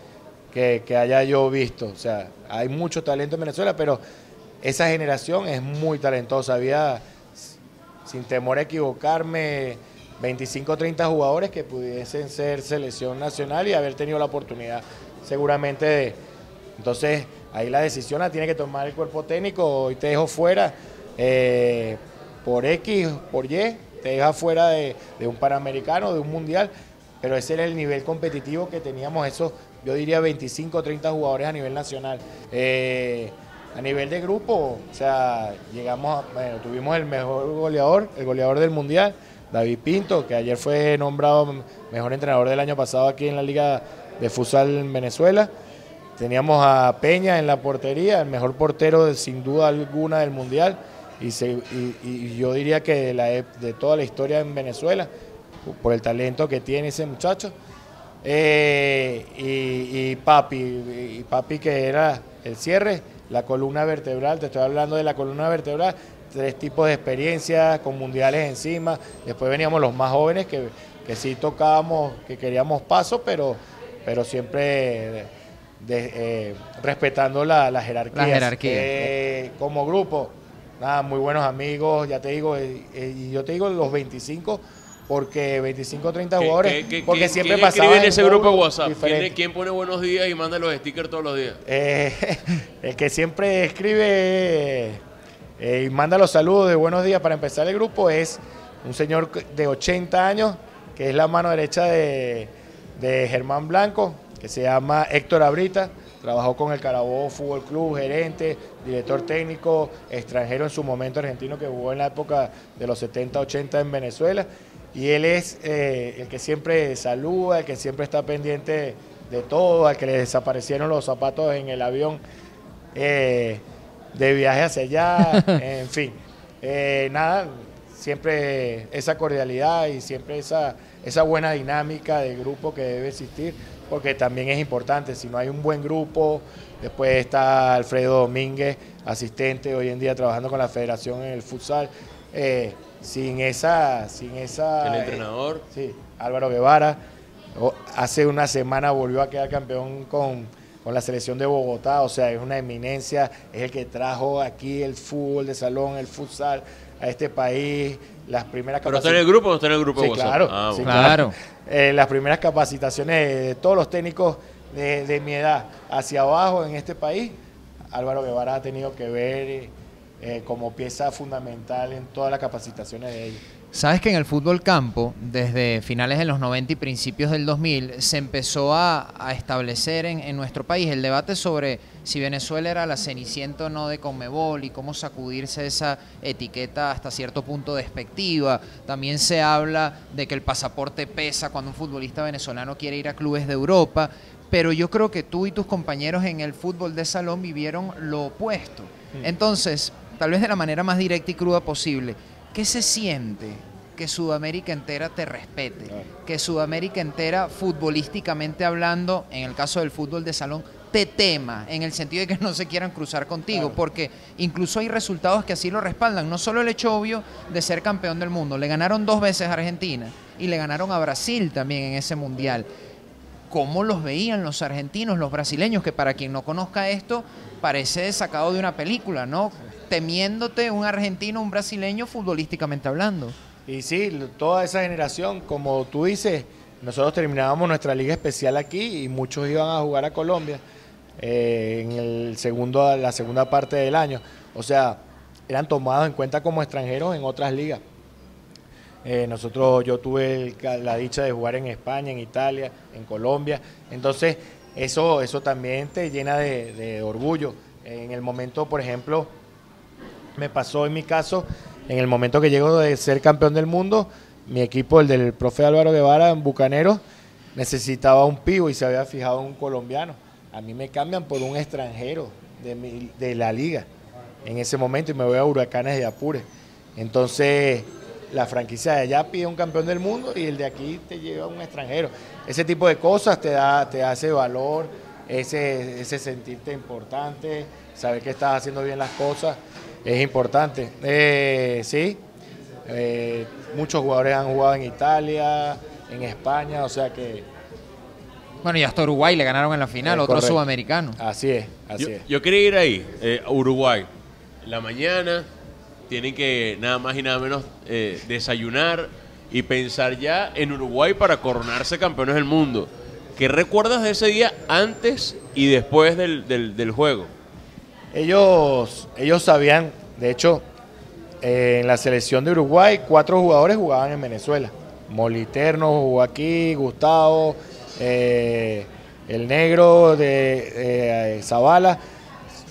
S1: que haya yo visto. O sea, hay mucho talento en Venezuela, pero esa generación es muy talentosa. Había, sin temor a equivocarme, 25 o 30 jugadores que pudiesen ser selección nacional y haber tenido la oportunidad seguramente de... Entonces, ahí la decisión la tiene que tomar el cuerpo técnico. Hoy te dejo fuera por X, por Y, te deja fuera de un Panamericano, de un Mundial, pero ese era el nivel competitivo que teníamos, esos, yo diría 25 o 30 jugadores a nivel nacional. A nivel de grupo, o sea, tuvimos el mejor goleador, el goleador del Mundial, David Pinto, que ayer fue nombrado mejor entrenador del año pasado aquí en la Liga de Futsal en Venezuela. Teníamos a Peña en la portería, el mejor portero sin duda alguna del Mundial, y yo diría que de toda la historia en Venezuela, por el talento que tiene ese muchacho. Y Papi que era el cierre, la columna vertebral, te estoy hablando de la columna vertebral, 3 tipos de experiencias con mundiales encima. Después veníamos los más jóvenes que sí tocábamos, que queríamos paso, pero siempre respetando la jerarquía.
S2: La jerarquía.
S1: Como grupo, nada, muy buenos amigos, ya te digo, y yo te digo los 25, porque 25 o 30 jugadores, porque siempre pasaba
S3: ¿Quién escribe en ese grupo de WhatsApp?
S1: Diferente.
S3: ¿Quién pone buenos días y manda los stickers todos los días?
S1: El que siempre escribe y manda los saludos de buenos días para empezar el grupo es un señor de 80 años, que es la mano derecha de Germán Blanco, que se llama Héctor Abrita. Trabajó con el Carabobo Fútbol Club, gerente, director técnico, extranjero en su momento argentino, que jugó en la época de los 70, 80 en Venezuela. Y él es el que siempre saluda, el que siempre está pendiente de todo, al que le desaparecieron los zapatos en el avión de viaje hacia allá, en fin. Nada, siempre esa cordialidad y siempre esa buena dinámica de grupo que debe existir, porque también es importante. Si no hay un buen grupo, después está Alfredo Domínguez, asistente hoy en día trabajando con la federación en el futsal, sin esa
S3: El entrenador.
S1: sí, Álvaro Guevara, hace una semana volvió a quedar campeón con la selección de Bogotá, o sea, es una eminencia, es el que trajo aquí el fútbol de salón, el futsal a este país, las primeras
S3: ¿Pero está en el grupo o no está en el grupo de
S1: Sí,
S3: WhatsApp?
S1: claro, sí,
S2: Claro.
S1: Las primeras capacitaciones de todos los técnicos de mi edad hacia abajo en este país, Álvaro Guevara ha tenido que ver como pieza fundamental en todas las capacitaciones de ellos.
S2: Sabes que en el fútbol campo, desde finales de los 90 y principios del 2000, se empezó a establecer en nuestro país el debate sobre si Venezuela era la cenicienta o no de Conmebol y cómo sacudirse esa etiqueta hasta cierto punto despectiva. También se habla de que el pasaporte pesa cuando un futbolista venezolano quiere ir a clubes de Europa, pero yo creo que tú y tus compañeros en el fútbol de salón vivieron lo opuesto. Entonces, tal vez de la manera más directa y cruda posible, ¿qué se siente que Sudamérica entera te respete?
S1: Claro.
S2: Que Sudamérica entera, futbolísticamente hablando, en el caso del fútbol de salón, te tema, en el sentido de que no se quieran cruzar contigo,
S1: Claro.
S2: porque incluso hay resultados que así lo respaldan. No solo el hecho obvio de ser campeón del mundo, le ganaron 2 veces a Argentina y le ganaron a Brasil también en ese mundial. ¿Cómo los veían los argentinos, los brasileños? Que para quien no conozca esto, parece sacado de una película, ¿no? Temiéndote un argentino, un brasileño, futbolísticamente hablando.
S1: Y sí, toda esa generación, como tú dices, nosotros terminábamos nuestra liga especial aquí y muchos iban a jugar a Colombia en la segunda parte del año. O sea, eran tomados en cuenta como extranjeros en otras ligas. Yo tuve la dicha de jugar en España, en Italia, en Colombia. Entonces, eso también te llena de orgullo. En el momento, por ejemplo, me pasó en mi caso, en el momento que llego de ser campeón del mundo, mi equipo, el del profe Álvaro Guevara, en Bucaneros, necesitaba un pivo y se había fijado en un colombiano. A mí me cambian por un extranjero de la liga en ese momento y me voy a Huracanes de Apure. Entonces, la franquicia de allá pide un campeón del mundo y el de aquí te lleva un extranjero. Ese tipo de cosas te da ese valor, ese sentirte importante, saber que estás haciendo bien las cosas, es importante. Sí, muchos jugadores han jugado en Italia, en España, o sea que...
S2: Bueno, y hasta Uruguay le ganaron en la final, otro
S1: correcto.
S2: sudamericano.
S1: Así es, así es.
S3: Yo quería ir ahí, a Uruguay. En la mañana tienen que nada más y nada menos desayunar y pensar ya en Uruguay para coronarse campeones del mundo. ¿Qué recuerdas de ese día antes y después del juego?
S1: Ellos sabían, de hecho, en la selección de Uruguay, 4 jugadores jugaban en Venezuela. Moliterno jugó aquí, Gustavo, el negro de Zavala,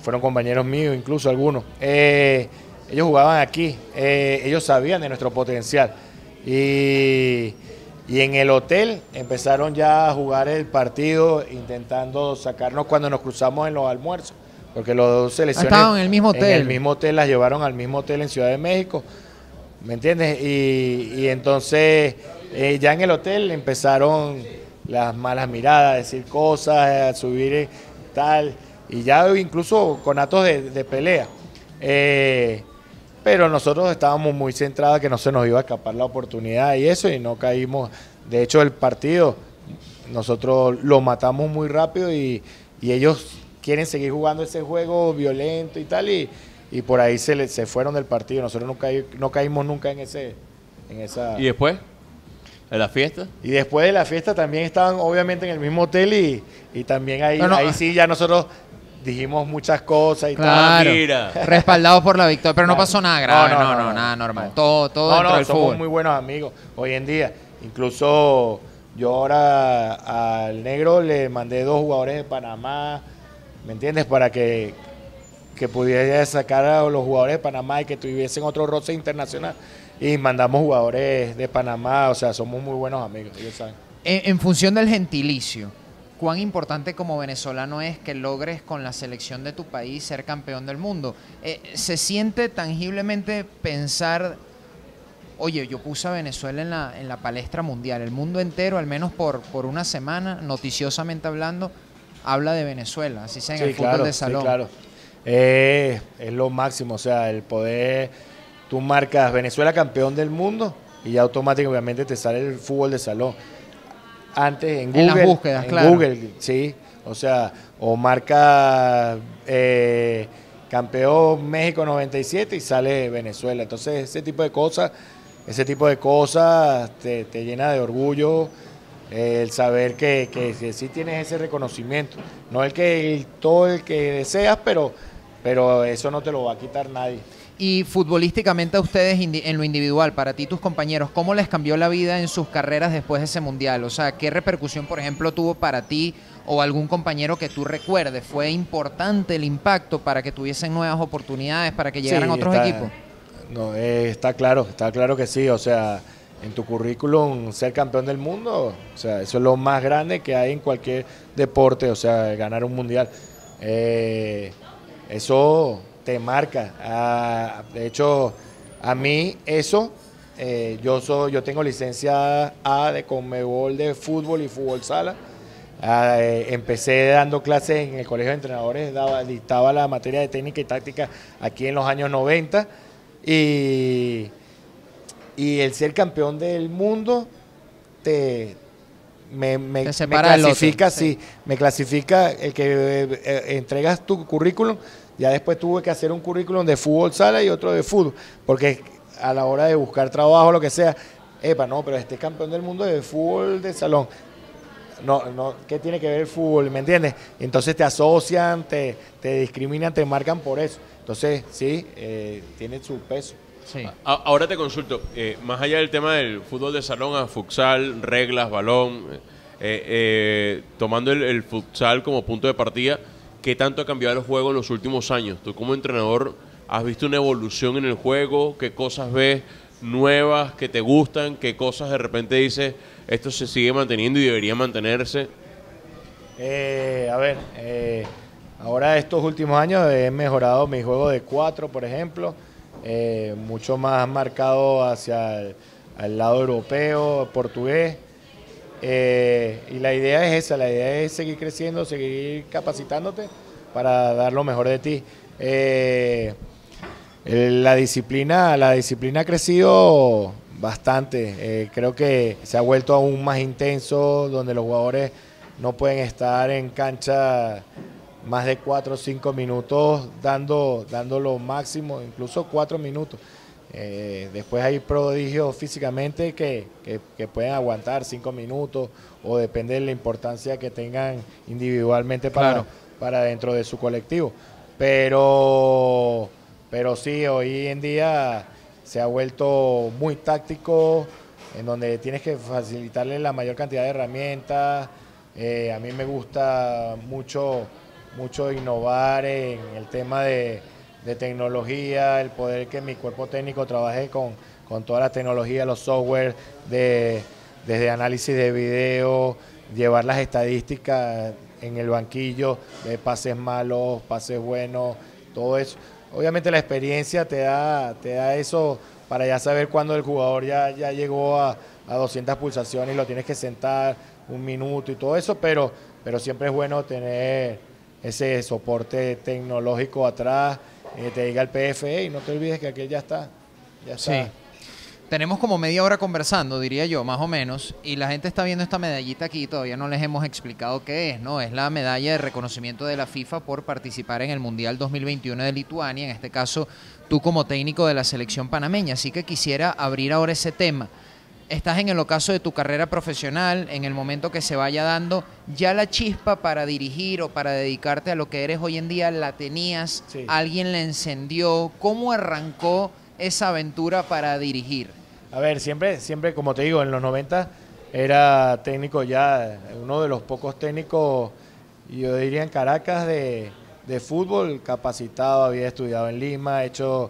S1: fueron compañeros míos, incluso algunos. Ellos jugaban aquí, ellos sabían de nuestro potencial. Y en el hotel empezaron ya a jugar el partido, intentando sacarnos cuando nos cruzamos en los almuerzos, porque los dos selecciones
S2: estaban en el mismo hotel.
S1: En el mismo hotel, las llevaron al mismo hotel en Ciudad de México, ¿me entiendes? Y entonces ya en el hotel empezaron las malas miradas, a decir cosas, a subir tal, y ya incluso con actos de pelea. Pero nosotros estábamos muy centrados que no se nos iba a escapar la oportunidad y eso, y no caímos. De hecho, el partido nosotros lo matamos muy rápido y ellos quieren seguir jugando ese juego violento y tal, y por ahí se fueron del partido. Nosotros no caímos nunca en esa...
S3: ¿Y después? ¿De la fiesta?
S1: Y después de la fiesta también estaban obviamente en el mismo hotel y también ahí sí ya nosotros dijimos muchas cosas y
S2: claro,
S1: tal.
S3: Mira.
S2: Respaldados por la victoria, pero no pasó nada grave,
S1: No,
S2: nada normal.
S1: no.
S2: Todo dentro del
S1: somos
S2: fútbol.
S1: muy buenos amigos hoy en día. Incluso yo ahora al negro le mandé 2 jugadores de Panamá, ¿me entiendes? Para que pudiera sacar a los jugadores de Panamá y que tuviesen otro roce internacional. Y mandamos jugadores de Panamá, o sea, somos muy buenos amigos, ellos saben.
S2: En función del gentilicio, ¿cuán importante como venezolano es que logres con la selección de tu país ser campeón del mundo? ¿Se siente tangiblemente pensar, oye, yo puse a Venezuela en la palestra mundial, el mundo entero, al menos por una semana, noticiosamente hablando, habla de Venezuela, así sea en el fútbol de salón?
S1: Sí, claro. Es lo máximo, o sea, el poder... Tú marcas Venezuela campeón del mundo y ya automáticamente te sale el fútbol de salón. Antes en Google,
S2: las búsquedas, claro.
S1: Google, sí, o sea, o marca campeón México 97 y sale Venezuela. Entonces ese tipo de cosas te llena de orgullo, el saber que sí tienes ese reconocimiento. No todo el que deseas, pero eso no te lo va a quitar nadie.
S2: Y futbolísticamente a ustedes en lo individual, para ti, tus compañeros, ¿cómo les cambió la vida en sus carreras después de ese mundial? O sea, ¿qué repercusión, por ejemplo, tuvo para ti o algún compañero que tú recuerdes? ¿Fue importante el impacto para que tuviesen nuevas oportunidades, para que llegaran otros equipos?
S1: No, está claro que sí. O sea, en tu currículum ser campeón del mundo, o sea, eso es lo más grande que hay en cualquier deporte, o sea, ganar un mundial. Eso te marca. De hecho, a mí eso, yo tengo licencia A de Conmebol de fútbol y fútbol sala. Empecé dando clases en el colegio de entrenadores, dictaba la materia de técnica y táctica aquí en los años 90 y el ser campeón del mundo me clasifica, sí, me clasifica el que entregas tu currículum. Ya después tuve que hacer un currículum de fútbol sala y otro de fútbol, porque a la hora de buscar trabajo, lo que sea, pero este es campeón del mundo de fútbol de salón. No, ¿qué tiene que ver el fútbol? ¿Me entiendes? Entonces te asocian, te discriminan, te marcan por eso. Entonces, sí, tiene su peso.
S2: Sí.
S3: Ahora te consulto, más allá del tema del fútbol de salón a futsal, reglas, balón, tomando el futsal como punto de partida, ¿qué tanto ha cambiado el juego en los últimos años? Tú como entrenador, ¿has visto una evolución en el juego? ¿Qué cosas ves nuevas que te gustan? ¿Qué cosas de repente dices, esto se sigue manteniendo y debería mantenerse?
S1: Ahora estos últimos años he mejorado mi juego de 4, por ejemplo, mucho más marcado hacia al lado europeo, portugués. Y la idea es esa, la idea es seguir creciendo, seguir capacitándote para dar lo mejor de ti. La disciplina ha crecido bastante. Creo que se ha vuelto aún más intenso, donde los jugadores no pueden estar en cancha más de 4 o 5 minutos dando lo máximo, incluso 4 minutos. Después hay prodigios físicamente que pueden aguantar 5 minutos o depende de la importancia que tengan individualmente para dentro de su colectivo. Pero sí, hoy en día se ha vuelto muy táctico, en donde tienes que facilitarle la mayor cantidad de herramientas. A mí me gusta mucho innovar en el tema de tecnología, el poder que mi cuerpo técnico trabaje con toda la tecnología, los software, desde análisis de video, llevar las estadísticas en el banquillo, de pases malos, pases buenos, todo eso. Obviamente la experiencia te da eso para ya saber cuándo el jugador ya llegó a 200 pulsaciones y lo tienes que sentar un minuto y todo eso, pero siempre es bueno tener ese soporte tecnológico atrás, te diga el PFE y no te olvides que aquel ya está.
S2: Sí. Tenemos como media hora conversando, diría yo, más o menos, y la gente está viendo esta medallita aquí, todavía no les hemos explicado qué es, ¿no? Es la medalla de reconocimiento de la FIFA por participar en el Mundial 2021 de Lituania, en este caso tú como técnico de la selección panameña, así que quisiera abrir ahora ese tema. Estás en el ocaso de tu carrera profesional, en el momento que se vaya dando, ya la chispa para dirigir o para dedicarte a lo que eres hoy en día, ¿la tenías?
S1: Sí.
S2: ¿Alguien la encendió? ¿Cómo arrancó esa aventura para dirigir?
S1: A ver, siempre, como te digo, en los 90 era técnico ya, uno de los pocos técnicos, yo diría en Caracas, de fútbol, capacitado, había estudiado en Lima, hecho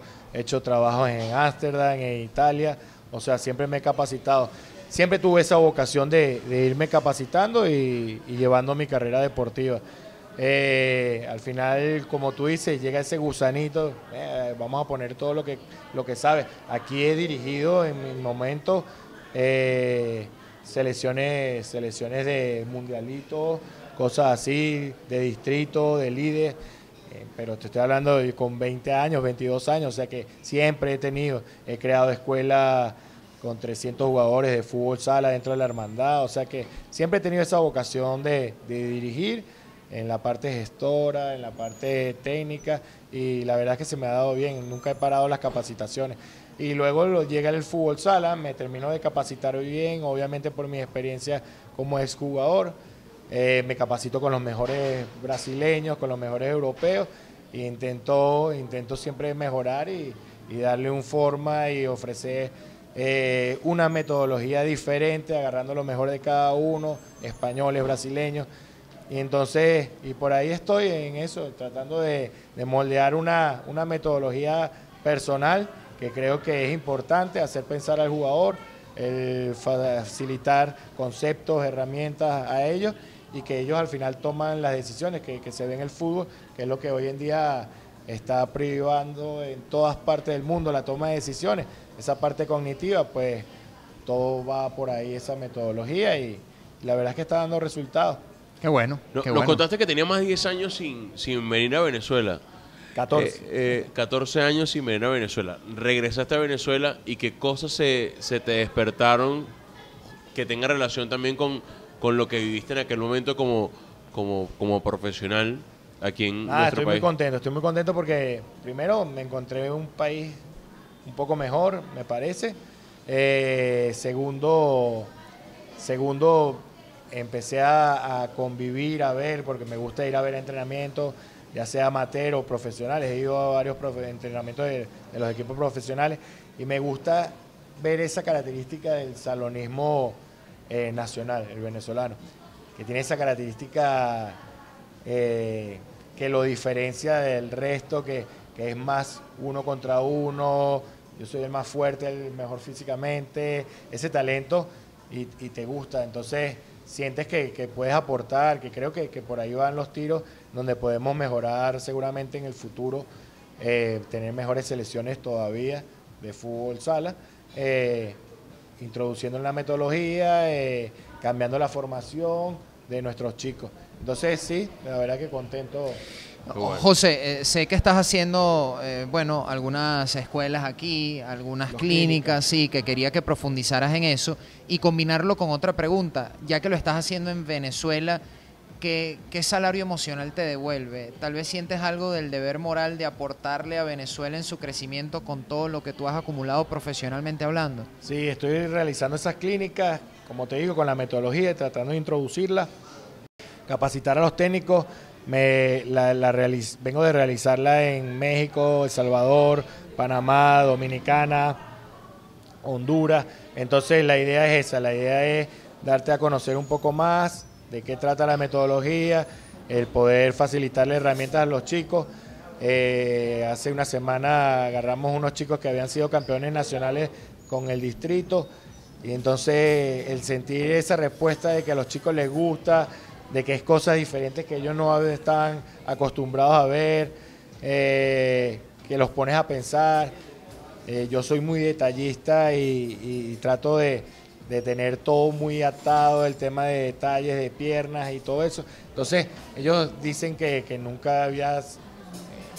S1: trabajos en Ámsterdam, en Italia, o sea, siempre me he capacitado. Siempre tuve esa vocación de irme capacitando y llevando mi carrera deportiva. Al final, como tú dices, llega ese gusanito, vamos a poner todo lo que sabes. Aquí he dirigido en mi momento selecciones de mundialitos, cosas así, de distrito, de líder, pero te estoy hablando con 20 años, 22 años, o sea que siempre he creado escuelas con 300 jugadores de fútbol sala dentro de la hermandad, o sea que siempre he tenido esa vocación de dirigir en la parte gestora, en la parte técnica, y la verdad es que se me ha dado bien, nunca he parado las capacitaciones. Y luego llega el fútbol sala, me termino de capacitar bien, obviamente por mi experiencia como exjugador, me capacito con los mejores brasileños, con los mejores europeos, e intento siempre mejorar y darle una forma y ofrecer una metodología diferente, agarrando lo mejor de cada uno, españoles, brasileños. Y entonces, y por ahí estoy en eso, tratando de moldear una metodología personal que creo que es importante, hacer pensar al jugador, facilitar conceptos, herramientas a ellos y que ellos al final toman las decisiones que se ven en el fútbol, que es lo que hoy en día está privando en todas partes del mundo la toma de decisiones. Esa parte cognitiva, pues todo va por ahí, esa metodología, y la verdad es que está dando resultados.
S2: Qué bueno.
S3: Nos contaste que tenía más de 10 años sin venir a Venezuela.
S1: 14.
S3: 14 años sin venir a Venezuela. Regresaste a Venezuela y qué cosas se te despertaron que tenga relación también con lo que viviste en aquel momento como profesional aquí en nuestro país.
S1: Estoy muy contento porque primero me encontré un país un poco mejor, me parece. Segundo, empecé a convivir, a ver, porque me gusta ir a ver entrenamientos, ya sea amateur o profesionales. He ido a varios entrenamientos de los equipos profesionales y me gusta ver esa característica del salonismo nacional, el venezolano, que tiene esa característica que lo diferencia del resto, que es más uno contra uno, yo soy el más fuerte, el mejor físicamente, ese talento y te gusta, entonces sientes que puedes aportar, que creo que por ahí van los tiros donde podemos mejorar seguramente en el futuro, tener mejores selecciones todavía de fútbol sala, introduciendo en la metodología, cambiando la formación de nuestros chicos. Entonces sí, la verdad que contento.
S2: Bueno. José, sé que estás haciendo, bueno, algunas escuelas aquí, algunas clínicas, sí, que quería que profundizaras en eso y combinarlo con otra pregunta, ya que lo estás haciendo en Venezuela, ¿qué salario emocional te devuelve? Tal vez sientes algo del deber moral de aportarle a Venezuela en su crecimiento con todo lo que tú has acumulado profesionalmente hablando.
S1: Sí, estoy realizando esas clínicas, como te digo, con la metodología, tratando de introducirla, capacitar a los técnicos. Vengo de realizarla en México, El Salvador, Panamá, Dominicana, Honduras. Entonces la idea es esa, la idea es darte a conocer un poco más de qué trata la metodología, el poder facilitarle herramientas a los chicos. Hace una semana agarramos unos chicos que habían sido campeones nacionales con el distrito y entonces el sentir esa respuesta de que a los chicos les gusta, de que es cosas diferentes que ellos no están acostumbrados a ver, que los pones a pensar. Yo soy muy detallista y trato de tener todo muy atado, el tema de detalles, de piernas y todo eso. Entonces, ellos dicen que nunca habías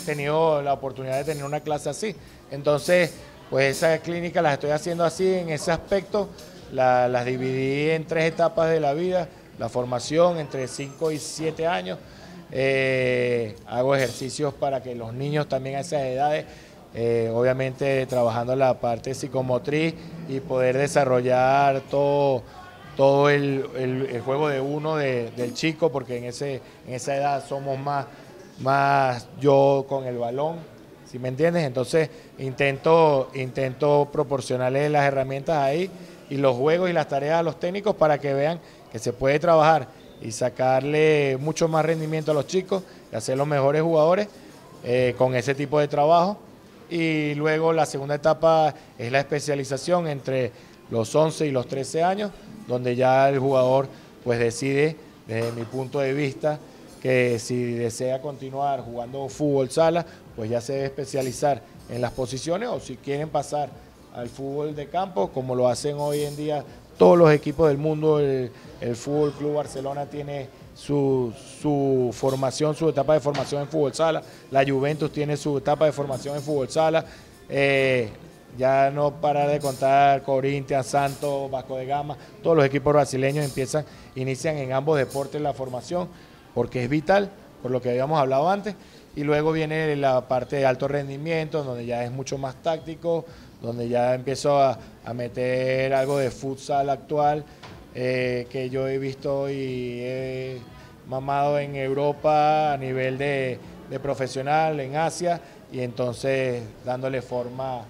S1: tenido la oportunidad de tener una clase así. Entonces, pues esas clínicas las estoy haciendo así, en ese aspecto. Las dividí en 3 etapas de la vida. La formación entre 5 y 7 años, hago ejercicios para que los niños también a esas edades, obviamente trabajando la parte psicomotriz y poder desarrollar todo el juego de uno del chico, porque en esa edad somos más yo con el balón, ¿sí me entiendes? Entonces intento proporcionarles las herramientas ahí y los juegos y las tareas a los técnicos para que vean que se puede trabajar y sacarle mucho más rendimiento a los chicos y hacer los mejores jugadores con ese tipo de trabajo. Y luego la segunda etapa es la especialización entre los 11 y los 13 años, donde ya el jugador pues decide, desde mi punto de vista, que si desea continuar jugando fútbol sala, pues ya se debe especializar en las posiciones, o si quieren pasar al fútbol de campo, como lo hacen hoy en día todos los equipos del mundo. El Fútbol Club Barcelona tiene su formación, su etapa de formación en fútbol sala. La Juventus tiene su etapa de formación en fútbol sala. Ya no parar de contar Corinthians, Santos, Vasco de Gama, todos los equipos brasileños inician en ambos deportes la formación, porque es vital, por lo que habíamos hablado antes. Y luego viene la parte de alto rendimiento, donde ya es mucho más táctico, donde ya empiezo a meter algo de futsal actual, que yo he visto y he mamado en Europa a nivel de profesional, en Asia, y entonces dándole forma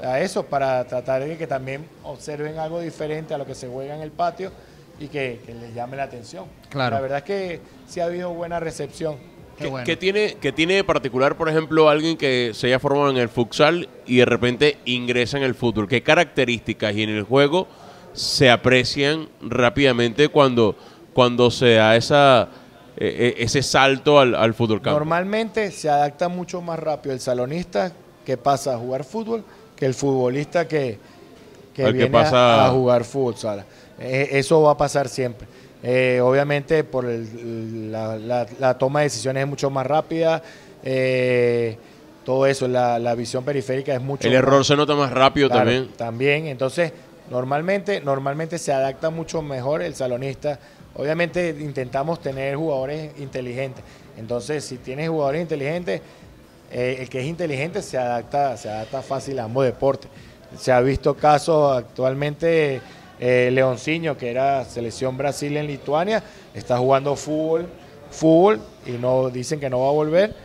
S1: a eso para tratar de que también observen algo diferente a lo que se juega en el patio y que les llame la atención.
S2: Claro.
S1: La verdad es que sí ha habido buena recepción.
S3: Bueno. ¿Qué tiene de particular, por ejemplo, alguien que se haya formado en el futsal y de repente ingresa en el fútbol? ¿Qué características y en el juego se aprecian rápidamente cuando se da ese salto al fútbol campo?
S1: Normalmente se adapta mucho más rápido el salonista que pasa a jugar fútbol que el futbolista que viene a jugar fútbol sala. Eso va a pasar siempre. Obviamente por la toma de decisiones es mucho más rápida, todo eso, la visión periférica es mucho
S3: más... El error se nota más rápido. Claro,
S1: también, entonces normalmente se adapta mucho mejor el salonista. Obviamente intentamos tener jugadores inteligentes, entonces si tienes jugadores inteligentes, el que es inteligente se adapta fácil a ambos deportes. Se ha visto casos actualmente. Leoncinho, que era selección Brasil en Lituania, está jugando fútbol y no dicen que no va a volver.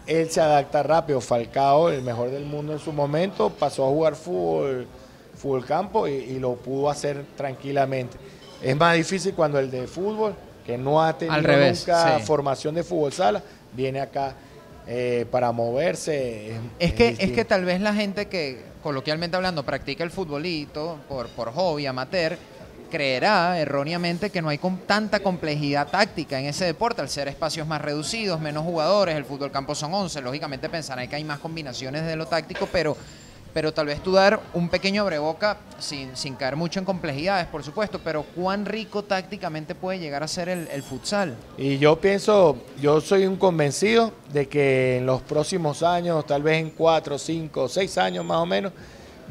S1: Él se adapta rápido. Falcao, el mejor del mundo en su momento, pasó a jugar fútbol campo y lo pudo hacer tranquilamente. Es más difícil cuando el de fútbol, que no ha tenido nunca formación de fútbol sala, viene acá para moverse.
S2: Es que tal vez la gente que, coloquialmente hablando, practica el futbolito por hobby, amateur, creerá erróneamente que no hay tanta complejidad táctica en ese deporte, al ser espacios más reducidos, menos jugadores, el fútbol campo son 11, lógicamente pensarán que hay más combinaciones de lo táctico, pero tal vez tú dar un pequeño abreboca sin caer mucho en complejidades, por supuesto, pero cuán rico tácticamente puede llegar a ser el futsal.
S1: Y yo soy un convencido de que en los próximos años, tal vez en 4, 5, 6 años más o menos,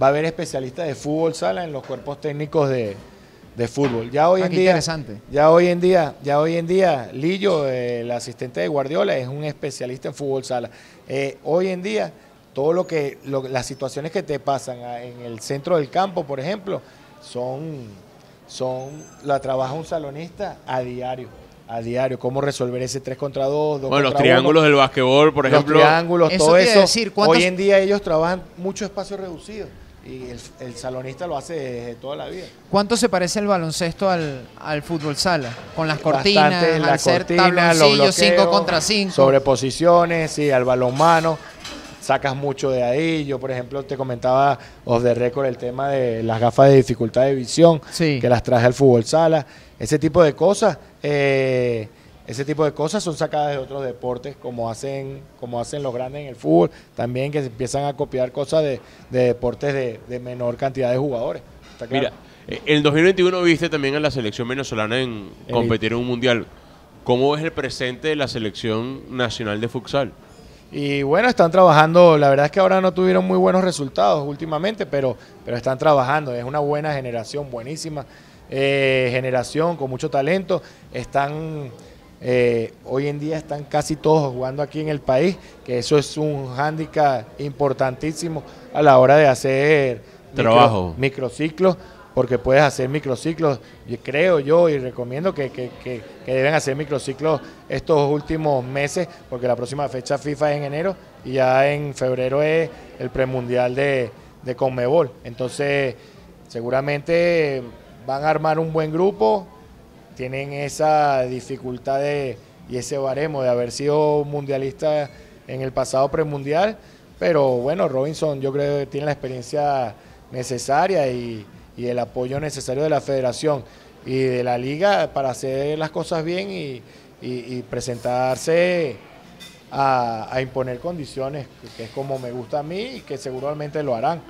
S1: va a haber especialistas de fútbol sala en los cuerpos técnicos de fútbol. Ya hoy en día,
S2: interesante.
S1: ya hoy en día, Lillo, el asistente de Guardiola, es un especialista en fútbol sala. Hoy en día, las situaciones que te pasan en el centro del campo, por ejemplo, la trabaja un salonista a diario. Cómo resolver ese 3 contra 2, 2
S3: bueno,
S1: contra
S3: los triángulos
S1: 1,
S3: del básquetbol, por ejemplo.
S1: Los triángulos,
S2: eso
S1: todo eso.
S2: Decir,
S1: hoy en día ellos trabajan mucho espacio reducido. Y el salonista lo hace desde toda la vida.
S2: ¿Cuánto se parece el baloncesto al fútbol sala? Con las cortinas,
S1: Bastante,
S2: al ser tabloncillos, 5 contra 5.
S1: Sobreposiciones, sí, al balonmano. Sacas mucho de ahí. Yo, por ejemplo, te comentaba off the record el tema de las gafas de dificultad de visión,
S2: sí,
S1: que las traje al fútbol sala. Ese tipo de cosas son sacadas de otros deportes, como hacen los grandes en el fútbol, también que se empiezan a copiar cosas de deportes de menor cantidad de jugadores. ¿Está claro?
S3: Mira, en 2021 viste también a la selección venezolana en competir en un mundial. ¿Cómo ves el presente de la selección nacional de futsal?
S1: Y bueno, están trabajando, la verdad es que ahora no tuvieron muy buenos resultados últimamente, pero están trabajando, es una buena generación, buenísima generación, con mucho talento. Hoy en día están casi todos jugando aquí en el país, que eso es un hándicap importantísimo a la hora de hacer microciclos, porque puedes hacer microciclos, y creo yo y recomiendo que deben hacer microciclos estos últimos meses, porque la próxima fecha FIFA es en enero y ya en febrero es el premundial de Conmebol. Entonces, seguramente van a armar un buen grupo, tienen esa dificultad y ese baremo de haber sido mundialista en el pasado premundial, pero bueno, Robinson yo creo que tiene la experiencia necesaria y el apoyo necesario de la federación y de la liga para hacer las cosas bien y presentarse a imponer condiciones, que es como me gusta a mí y que seguramente lo harán.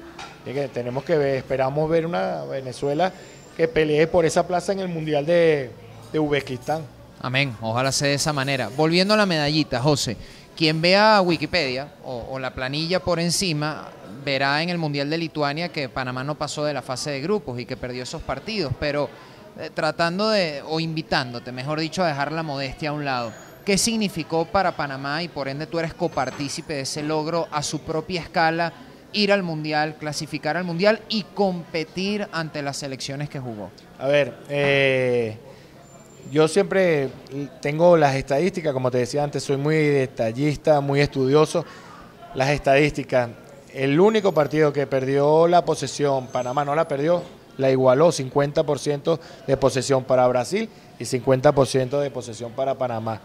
S1: Que tenemos que ver, esperamos ver una Venezuela que pelee por esa plaza en el Mundial de Uzbekistán.
S2: Amén, ojalá sea de esa manera. Volviendo a la medallita, José, quien vea Wikipedia o la planilla por encima, verá en el Mundial de Lituania que Panamá no pasó de la fase de grupos y que perdió esos partidos, pero invitándote, mejor dicho, a dejar la modestia a un lado. ¿Qué significó para Panamá y por ende tú eres copartícipe de ese logro a su propia escala, ir al Mundial, clasificar al Mundial y competir ante las selecciones que jugó?
S1: A ver, yo siempre tengo las estadísticas, como te decía antes, soy muy detallista, muy estudioso. Las estadísticas, el único partido que perdió la posesión, Panamá no la perdió, la igualó, 50% de posesión para Brasil y 50% de posesión para Panamá.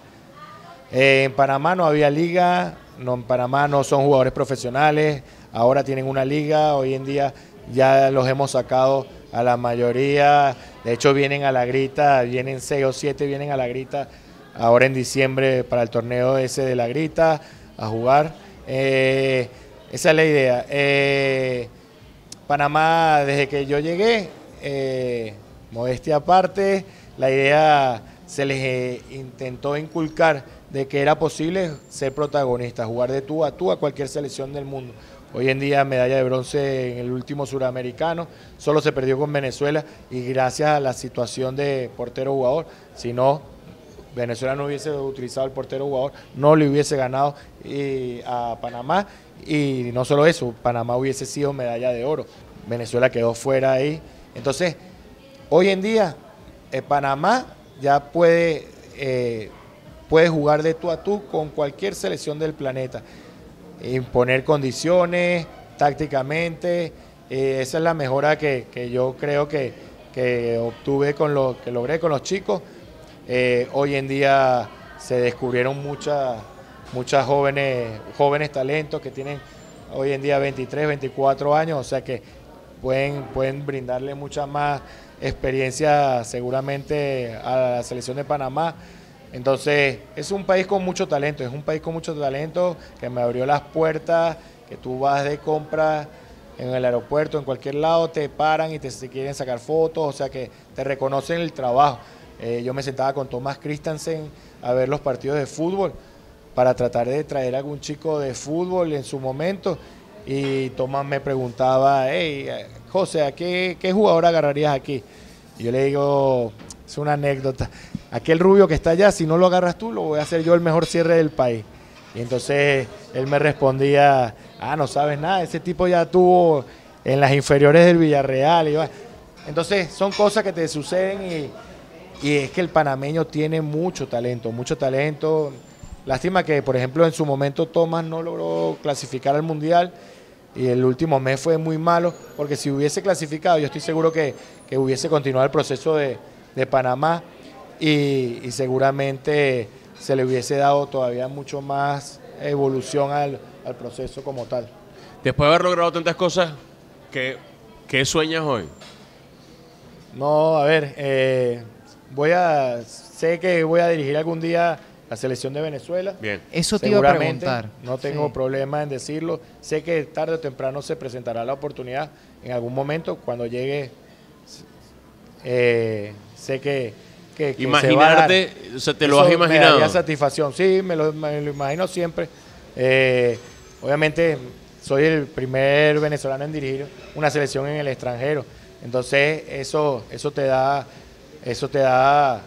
S1: En Panamá no había liga, en Panamá no son jugadores profesionales, ahora tienen una liga, hoy en día ya los hemos sacado a la mayoría, de hecho vienen a la grita, vienen 6 o 7, vienen a la grita ahora en diciembre para el torneo ese de la grita a jugar. Esa es la idea. Panamá, desde que yo llegué, modestia aparte, la idea se les intentó inculcar de que era posible ser protagonista, jugar de tú a cualquier selección del mundo. Hoy en día medalla de bronce en el último suramericano, solo se perdió con Venezuela y gracias a la situación de portero-jugador, si no, Venezuela no hubiese utilizado el portero-jugador, no le hubiese ganado a Panamá y no solo eso, Panamá hubiese sido medalla de oro, Venezuela quedó fuera ahí. Entonces, hoy en día Panamá ya puede jugar de tú a tú con cualquier selección del planeta, imponer condiciones tácticamente. Esa es la mejora que yo creo que obtuve con lo que logré con los chicos. Hoy en día se descubrieron muchas jóvenes talentos que tienen hoy en día 23, 24 años, o sea que pueden brindarle mucha más experiencia seguramente a la selección de Panamá. Entonces, es un país con mucho talento, que me abrió las puertas, que tú vas de compras en el aeropuerto, en cualquier lado, te paran y se quieren sacar fotos, o sea que te reconocen el trabajo. Yo me sentaba con Thomas Christensen a ver los partidos de fútbol para tratar de traer a algún chico de fútbol en su momento, y Thomas me preguntaba, hey, José, ¿a qué jugador agarrarías aquí? Y yo le digo, es una anécdota, aquel rubio que está allá, si no lo agarras tú, lo voy a hacer yo el mejor cierre del país. Y entonces él me respondía, no sabes nada, ese tipo ya tuvo en las inferiores del Villarreal. Entonces son cosas que te suceden y es que el panameño tiene mucho talento, mucho talento. Lástima que, por ejemplo, en su momento Thomas no logró clasificar al Mundial y el último mes fue muy malo, porque si hubiese clasificado, yo estoy seguro que hubiese continuado el proceso de Panamá y seguramente se le hubiese dado todavía mucho más evolución al proceso como tal.
S3: Después de haber logrado tantas cosas, ¿qué sueñas hoy?
S1: No, a ver, sé que voy a dirigir algún día la selección de Venezuela.
S3: Bien.
S2: Eso te iba a preguntar.
S1: No tengo problema en decirlo. Sé que tarde o temprano se presentará la oportunidad en algún momento. Cuando llegue, sé que
S3: imaginarte, o sea, ¿te lo has imaginado?
S1: Me daría satisfacción. Sí, me lo imagino siempre. Obviamente, soy el primer venezolano en dirigir una selección en el extranjero. Entonces, eso te da,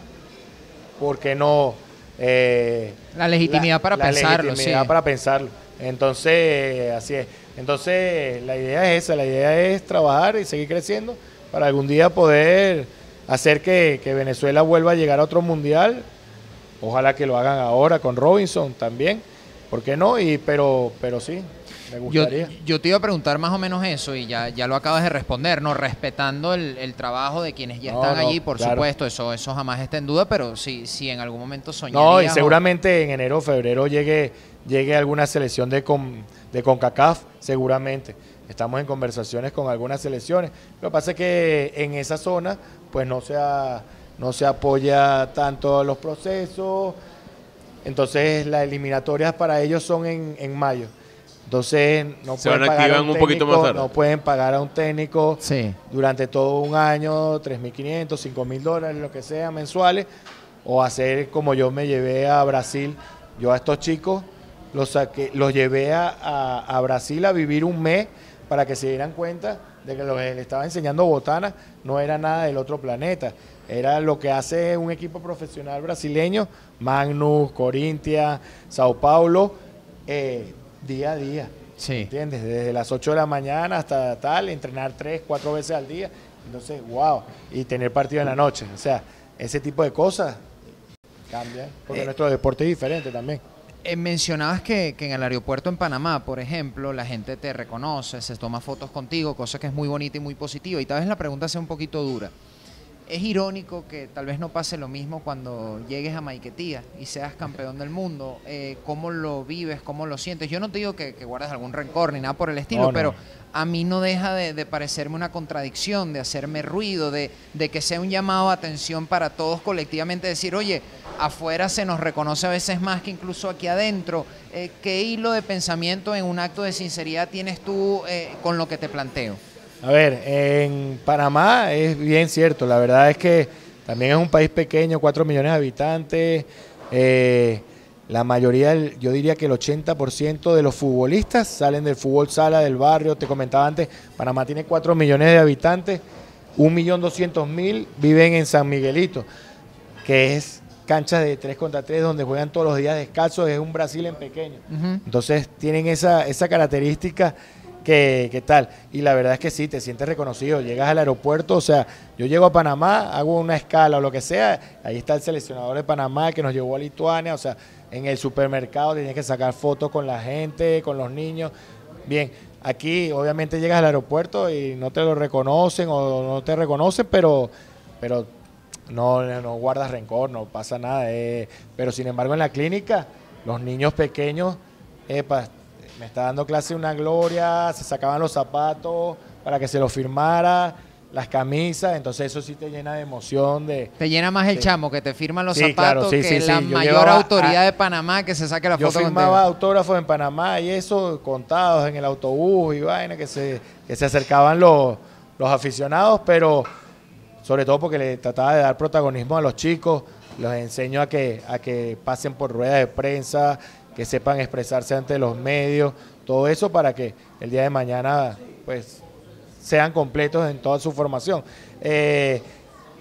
S1: ¿por qué no?
S2: La legitimidad para pensarlo.
S1: La legitimidad para pensarlo. Entonces, así es. Entonces, la idea es esa, la idea es trabajar y seguir creciendo para algún día poder hacer que Venezuela vuelva a llegar a otro mundial. Ojalá que lo hagan ahora con Robinson también, ¿por qué no? Pero sí, me gustaría.
S2: Yo te iba a preguntar más o menos eso y ya lo acabas de responder, ¿no? Respetando el trabajo de quienes ya están allí, por supuesto, eso jamás está en duda, pero si en algún momento soñarías...
S1: No, y seguramente en enero o febrero llegue alguna selección de CONCACAF, seguramente. Estamos en conversaciones con algunas selecciones. Lo que pasa es que en esa zona pues no se apoya tanto los procesos, entonces las eliminatorias para ellos son en mayo. Entonces no pueden pagar a un poquito más tarde. No pueden pagar a un técnico durante todo un año, $3.500, $5.000, lo que sea, mensuales, o hacer como yo me llevé a Brasil. Yo a estos chicos los llevé a Brasil a vivir un mes para que se dieran cuenta de que lo que le estaba enseñando Botana no era nada del otro planeta. Era lo que hace un equipo profesional brasileño, Magnus, Corinthians, Sao Paulo, día a día.
S2: Sí.
S1: ¿Entiendes? Desde las 8 de la mañana hasta tal, entrenar 3, 4 veces al día. Entonces, wow. Y tener partido en la noche. O sea, ese tipo de cosas cambian, porque nuestro deporte es diferente también.
S2: Mencionabas que en el aeropuerto en Panamá, por ejemplo, la gente te reconoce, se toma fotos contigo, cosa que es muy bonita y muy positiva. Y tal vez la pregunta sea un poquito dura. Es irónico que tal vez no pase lo mismo cuando llegues a Maiquetía y seas campeón del mundo. ¿Cómo lo vives? ¿Cómo lo sientes? Yo no te digo que guardes algún rencor ni nada por el estilo, pero a mí no deja de parecerme una contradicción, de hacerme ruido, de que sea un llamado a atención para todos colectivamente, decir, oye, afuera se nos reconoce a veces más que incluso aquí adentro. ¿Qué hilo de pensamiento en un acto de sinceridad tienes tú con lo que te planteo?
S1: A ver, en Panamá es bien cierto, la verdad es que también es un país pequeño, 4 millones de habitantes, la mayoría, yo diría que el 80% de los futbolistas salen del fútbol sala del barrio. Te comentaba antes, Panamá tiene 4 millones de habitantes, 1.200.000 viven en San Miguelito, que es canchas de 3 contra 3 donde juegan todos los días descalzos, es un Brasil en pequeño. Entonces tienen esa característica. ¿Qué tal? Y la verdad es que sí, te sientes reconocido, llegas al aeropuerto, o sea, yo llego a Panamá, hago una escala o lo que sea, ahí está el seleccionador de Panamá que nos llevó a Lituania, o sea, en el supermercado tienes que sacar fotos con la gente, con los niños. Bien, aquí obviamente llegas al aeropuerto y no te lo reconocen o no te reconocen, pero no guardas rencor, no pasa nada. Pero sin embargo en la clínica los niños pequeños, epa, me está dando clase una gloria, se sacaban los zapatos para que se los firmara, las camisas, entonces eso sí te llena de emoción.
S2: Te llena más el
S1: sí.
S2: chamo que te firman los
S1: Sí,
S2: zapatos
S1: claro, sí,
S2: que
S1: sí,
S2: la
S1: sí. Yo
S2: mayor
S1: llevaba
S2: autoridad de Panamá que se saque la
S1: Yo
S2: foto
S1: firmaba
S2: contigo.
S1: autógrafos en Panamá y eso contados en el autobús y vaina que se acercaban los aficionados, pero sobre todo porque le trataba de dar protagonismo a los chicos, los enseño a que pasen por ruedas de prensa, que sepan expresarse ante los medios, todo eso para que el día de mañana pues sean completos en toda su formación.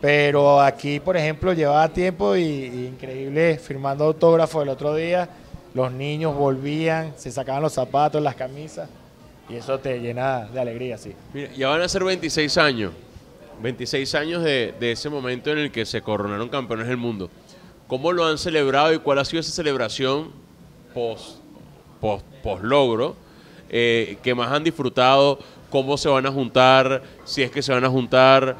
S1: Pero aquí, por ejemplo, llevaba tiempo y increíble firmando autógrafos el otro día, los niños volvían, se sacaban los zapatos, las camisas, y eso te llena de alegría, sí.
S3: Mira, ya van a ser 26 años. 26 años de ese momento en el que se coronaron campeones del mundo. ¿Cómo lo han celebrado y cuál ha sido esa celebración post logro que más han disfrutado? ¿Cómo se van a juntar? Si es que se van a juntar.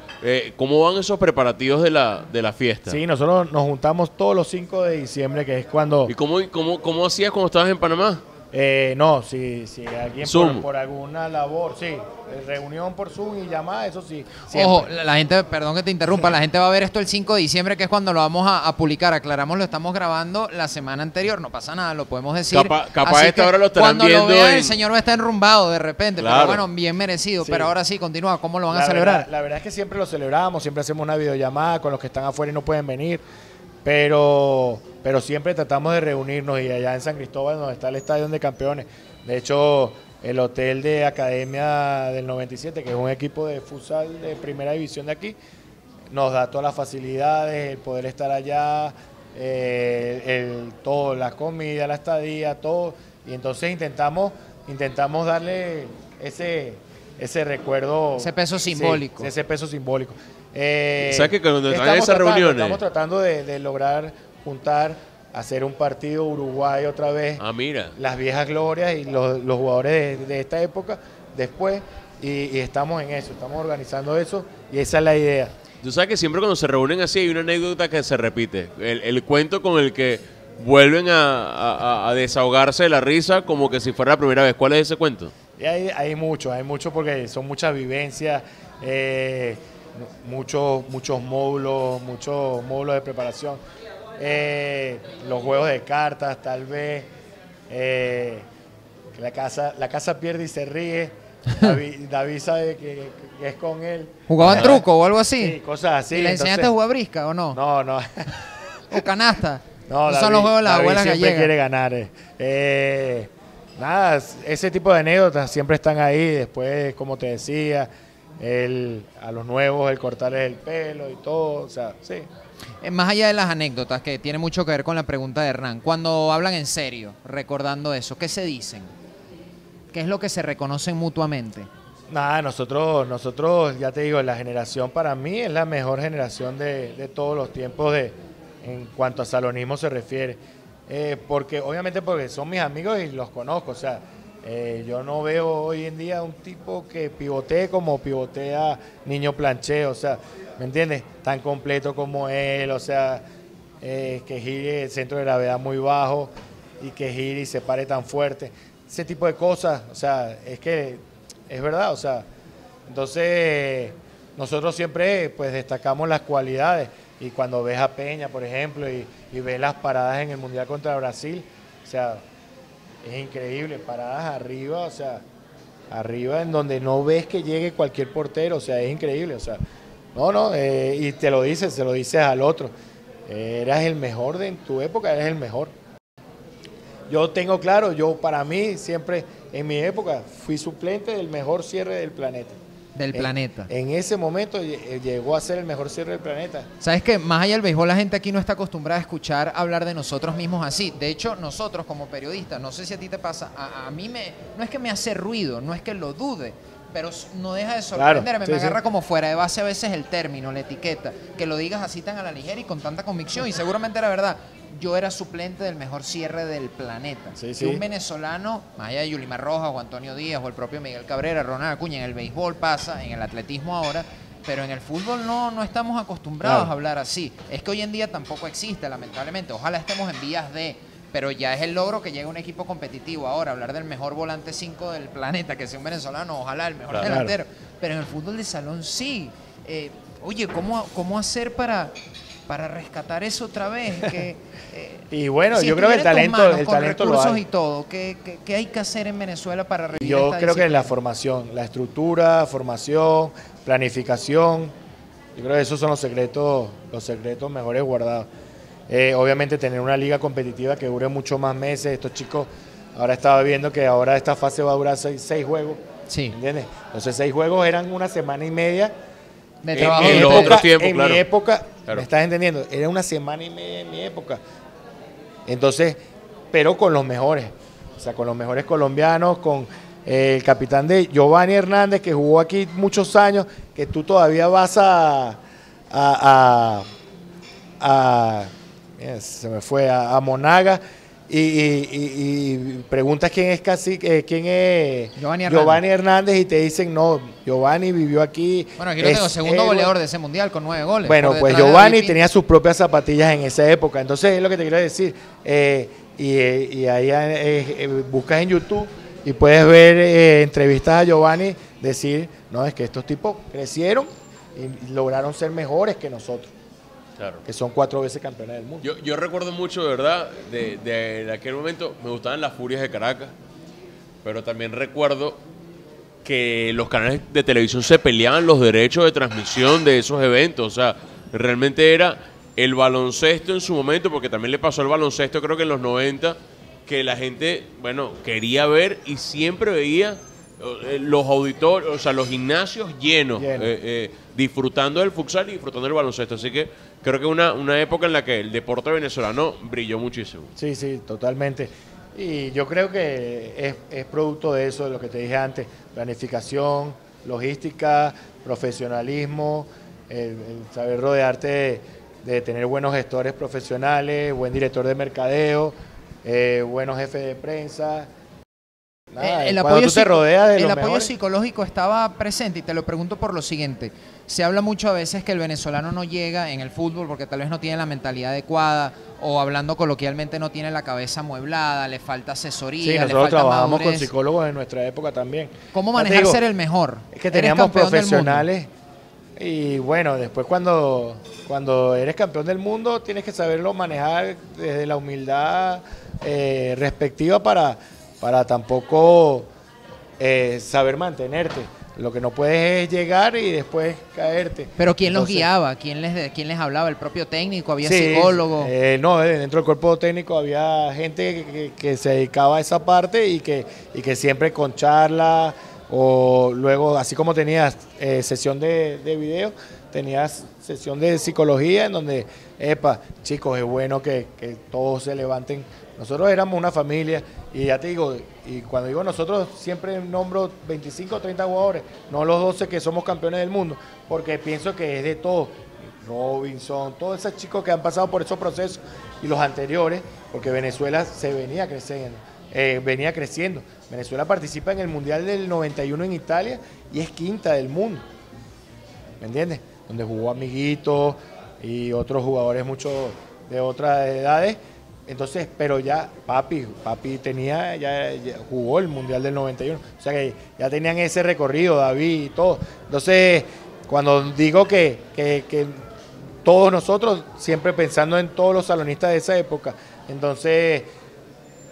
S3: ¿Cómo van esos preparativos de la fiesta?
S1: Sí, nosotros nos juntamos todos los 5 de diciembre, que es cuando...
S3: ¿Y cómo hacías cuando estabas en Panamá?
S1: No, si alguien
S3: Zoom.
S1: por alguna labor, sí, reunión por Zoom y llamada, eso sí. Siempre.
S2: Ojo, la gente, perdón que te interrumpa, la gente va a ver esto el 5 de diciembre, que es cuando lo vamos a publicar. Aclaramos, lo estamos grabando la semana anterior, no pasa nada, lo podemos decir.
S3: Capaz
S2: Así
S3: esta
S2: que
S3: hora lo estarán
S2: cuando
S3: viendo
S2: lo vean,
S3: en-
S2: el señor va a estar enrumbado de repente,
S3: Claro.
S2: pero bueno, bien merecido.
S1: Sí.
S2: Pero ahora sí, continúa, ¿cómo lo van a
S1: La
S2: celebrar?
S1: verdad, la verdad es que siempre lo celebramos, siempre hacemos una videollamada con los que están afuera y no pueden venir, pero siempre tratamos de reunirnos y allá en San Cristóbal, donde está el Estadio de Campeones. De hecho, el hotel de Academia del 97, que es un equipo de futsal de primera división de aquí, nos da todas las facilidades, el poder estar allá, todo, la comida, la estadía, todo. Y entonces intentamos darle ese recuerdo.
S2: Ese peso
S1: sí,
S2: simbólico.
S1: ese peso simbólico.
S3: ¿Sabes que cuando
S1: ¿qué
S3: están en
S1: estamos
S3: esas
S1: tratando?
S3: reuniones?
S1: Estamos tratando de lograr juntar, hacer un partido Uruguay otra vez.
S3: Ah, mira.
S1: Las viejas glorias y los jugadores de esta época después. Y estamos en eso, estamos organizando eso y esa es la idea.
S3: Tú sabes que siempre cuando se reúnen así hay una anécdota que se repite. El cuento con el que vuelven a desahogarse de la risa como que si fuera la primera vez. ¿Cuál es ese cuento?
S1: Y hay mucho porque son muchas vivencias, muchos módulos de preparación, los juegos de cartas tal vez, que la casa pierde y se ríe, David sabe que es con él.
S2: ¿Jugaban truco o algo así?
S1: Sí, cosas así.
S2: ¿Y le enseñaste
S1: entonces-
S2: a jugar brisca o no?
S1: No.
S2: ¿O canasta?
S1: No,
S2: Esos son los juegos de las
S1: David
S2: abuelas
S1: siempre
S2: gallegas.
S1: quiere ganar. Nada, ese tipo de anécdotas siempre están ahí. Después, como te decía, a los nuevos el cortarles el pelo y todo. O sea, sí.
S2: Más allá de las anécdotas, que tiene mucho que ver con la pregunta de Hernán, cuando hablan en serio, recordando eso, ¿qué se dicen? ¿Qué es lo que se reconocen mutuamente?
S1: Nada, nosotros, ya te digo, la generación para mí es la mejor generación de todos los tiempos en cuanto a salonismo se refiere. Porque son mis amigos y los conozco. O sea, yo no veo hoy en día un tipo que pivotee como pivotea Niño Planché. O sea, ¿me entiendes? Tan completo como él. O sea, que gire el centro de gravedad muy bajo y que gire y se pare tan fuerte. Ese tipo de cosas, o sea, es que es verdad, o sea, entonces nosotros siempre pues destacamos las cualidades y cuando ves a Peña, por ejemplo, y ves las paradas en el Mundial contra Brasil, o sea, es increíble, paradas arriba, o sea, arriba en donde no ves que llegue cualquier portero, o sea, es increíble, o sea, y se lo dices al otro, eras el mejor en tu época, eres el mejor. Yo tengo claro, para mí siempre, en mi época, fui suplente del mejor cierre del planeta.
S2: Del planeta.
S1: En ese momento llegó a ser el mejor cierre del planeta.
S2: ¿Sabes qué? Más allá del béisbol, la gente aquí no está acostumbrada a escuchar hablar de nosotros mismos así. De hecho, nosotros como periodistas, no sé si a ti te pasa, a mí no es que me hace ruido, no es que lo dude, pero no deja de sorprenderme.
S1: Claro, sí,
S2: me agarra
S1: sí.
S2: como fuera de base a veces el término, la etiqueta, que lo digas así tan a la ligera y con tanta convicción, y seguramente era verdad. Yo era suplente del mejor cierre del planeta.
S1: Sí,
S2: Que
S1: sí.
S2: un venezolano, más allá de Yulimar Rojas o Antonio Díaz o el propio Miguel Cabrera, Ronald Acuña, en el béisbol pasa, en el atletismo ahora, pero en el fútbol no estamos acostumbrados
S1: Claro.
S2: a hablar así. Es que hoy en día tampoco existe, lamentablemente. Ojalá estemos en vías de, pero ya es el logro que llega un equipo competitivo. Ahora, hablar del mejor volante 5 del planeta, que sea un venezolano, ojalá el mejor
S3: Claro.
S2: delantero, pero en el fútbol de salón sí. Oye, ¿cómo hacer para rescatar eso otra vez?
S1: Y bueno,
S2: si
S1: yo creo que el
S2: estuviera en tus manos,
S1: talento
S2: con
S1: lo
S2: recursos
S1: hay.
S2: y todo, ¿qué hay que hacer en Venezuela para revivir
S1: Yo
S2: esta
S1: creo que la
S2: disciplina?
S1: formación, la estructura, formación, planificación, yo creo que esos son los secretos mejores guardados. Obviamente tener una liga competitiva que dure mucho más meses. Estos chicos, ahora estaba viendo que ahora esta fase va a durar seis juegos.
S2: Sí.
S1: ¿Entiendes? Entonces 6 juegos eran una semana y media.
S2: De trabajo
S3: en
S2: de
S3: los
S2: época.
S3: otros tiempos,
S1: en
S3: claro.
S1: mi época,
S3: Claro.
S1: ¿me estás entendiendo? Era una semana y media en mi época. Entonces, pero con los mejores. O sea, con los mejores colombianos, con el capitán de Giovanni Hernández, que jugó aquí muchos años, que tú todavía vas mira, se me fue, a Monaga y preguntas quién es quién es
S2: Giovanni
S1: Hernández y te dicen, no, Giovanni vivió aquí.
S2: Bueno, aquí lo tengo, segundo
S1: héroe.
S2: goleador de ese mundial con 9 goles.
S1: Bueno,
S2: por
S1: pues
S2: detrás de
S1: Giovanni
S2: David Pinto.
S1: tenía sus propias zapatillas en esa época. Entonces, es lo que te quiero decir. Y ahí buscas en YouTube y puedes ver entrevistas a Giovanni decir, no, es que estos tipos crecieron y lograron ser mejores que nosotros,
S3: Claro.
S1: que son 4 veces campeones del mundo.
S3: Yo recuerdo mucho, de verdad, de aquel momento, me gustaban las Furias de Caracas, pero también recuerdo que los canales de televisión se peleaban los derechos de transmisión de esos eventos. O sea, realmente era el baloncesto en su momento, porque también le pasó al baloncesto, creo que en los 90, que la gente, bueno, quería ver y siempre veía los auditorios, o sea, los gimnasios llenos, disfrutando del futsal y disfrutando del baloncesto. Así que creo que una época en la que el deporte venezolano brilló muchísimo.
S1: Sí, sí, totalmente. Y yo creo que es producto de eso, de lo que te dije antes, planificación, logística, profesionalismo, el saber rodearte de tener buenos gestores profesionales, buen director de mercadeo, buenos jefes de prensa. Nada, cuando tú te rodeas de
S2: el
S1: los
S2: apoyo
S1: mejores.
S2: psicológico estaba presente y te lo pregunto por lo siguiente. Se habla mucho a veces que el venezolano no llega en el fútbol porque tal vez no tiene la mentalidad adecuada o hablando coloquialmente no tiene la cabeza amueblada, le falta asesoría,
S1: Sí,
S2: le
S1: nosotros
S2: falta
S1: trabajamos con
S2: madurez.
S1: psicólogos en nuestra época también.
S2: ¿Cómo
S1: Ya te
S2: manejar
S1: digo,
S2: ser el mejor?
S1: Es que
S2: Eres
S1: teníamos
S2: campeón del mundo.
S1: profesionales y bueno, después cuando eres campeón del mundo tienes que saberlo manejar desde la humildad respectiva para tampoco saber mantenerte. Lo que no puedes es llegar y después caerte.
S2: Pero ¿quién los
S1: Entonces,
S2: guiaba? ¿Quién les hablaba? ¿El propio técnico? ¿Había
S1: sí,
S2: psicólogo?
S1: No, dentro del cuerpo técnico había gente que se dedicaba a esa parte y que siempre con charla o luego, así como tenías sesión de video, tenías sesión de psicología en donde, chicos, es bueno que todos se levanten. Nosotros éramos una familia y ya te digo, y cuando digo nosotros siempre nombro 25 o 30 jugadores, no los 12 que somos campeones del mundo, porque pienso que es de todos. Robinson, todos esos chicos que han pasado por esos procesos y los anteriores, porque Venezuela se venía creciendo. Venezuela participa en el Mundial del 91 en Italia y es quinta del mundo. ¿Me entiendes? Donde jugó Amiguito y otros jugadores muchos de otras edades. Entonces, pero ya papi tenía, ya jugó el Mundial del 91. O sea que ya tenían ese recorrido, David y todo. Entonces, cuando digo que todos nosotros, siempre pensando en todos los salonistas de esa época, entonces,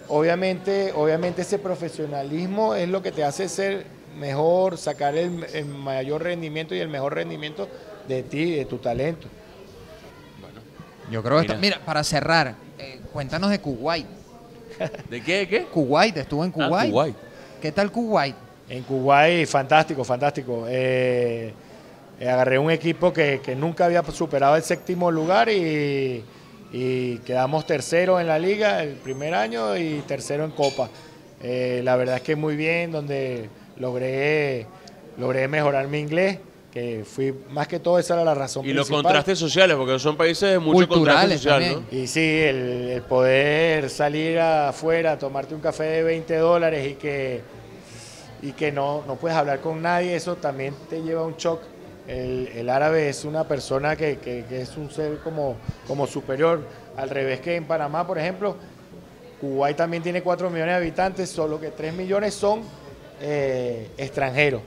S1: obviamente ese profesionalismo es lo que te hace ser mejor, sacar el mayor rendimiento y el mejor rendimiento de ti, de tu talento.
S2: Yo creo que
S3: Mira.
S2: mira, para cerrar, cuéntanos de Kuwait.
S3: ¿De qué?
S2: Kuwait, estuvo en Kuwait.
S3: Kuwait.
S2: ¿Qué tal Kuwait?
S1: En Kuwait, fantástico. Agarré un equipo que nunca había superado el 7º lugar y quedamos tercero en la liga el primer año y tercero en Copa. La verdad es que muy bien, donde logré mejorar mi inglés, que fui, más que todo esa era la razón
S3: Y los
S1: principal.
S3: contrastes sociales, porque son países de mucho contraste
S2: Culturales
S3: social,
S2: también.
S3: ¿no?
S1: Y sí, el poder salir afuera, tomarte un café de $20 y que no puedes hablar con nadie, eso también te lleva a un shock. El árabe es una persona que es un ser como superior, al revés que en Panamá, por ejemplo, Kuwait también tiene 4 millones de habitantes, solo que 3 millones son extranjeros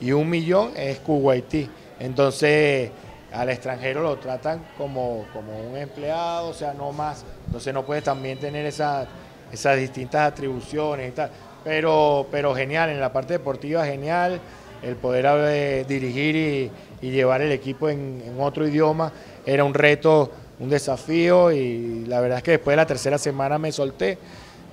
S1: y 1 millón es kuwaití. Entonces, al extranjero lo tratan como un empleado, o sea, no más. Entonces no puede también tener esas distintas atribuciones y tal. Pero genial, en la parte deportiva genial, el poder dirigir y llevar el equipo en otro idioma era un reto, un desafío, y la verdad es que después de la tercera semana me solté,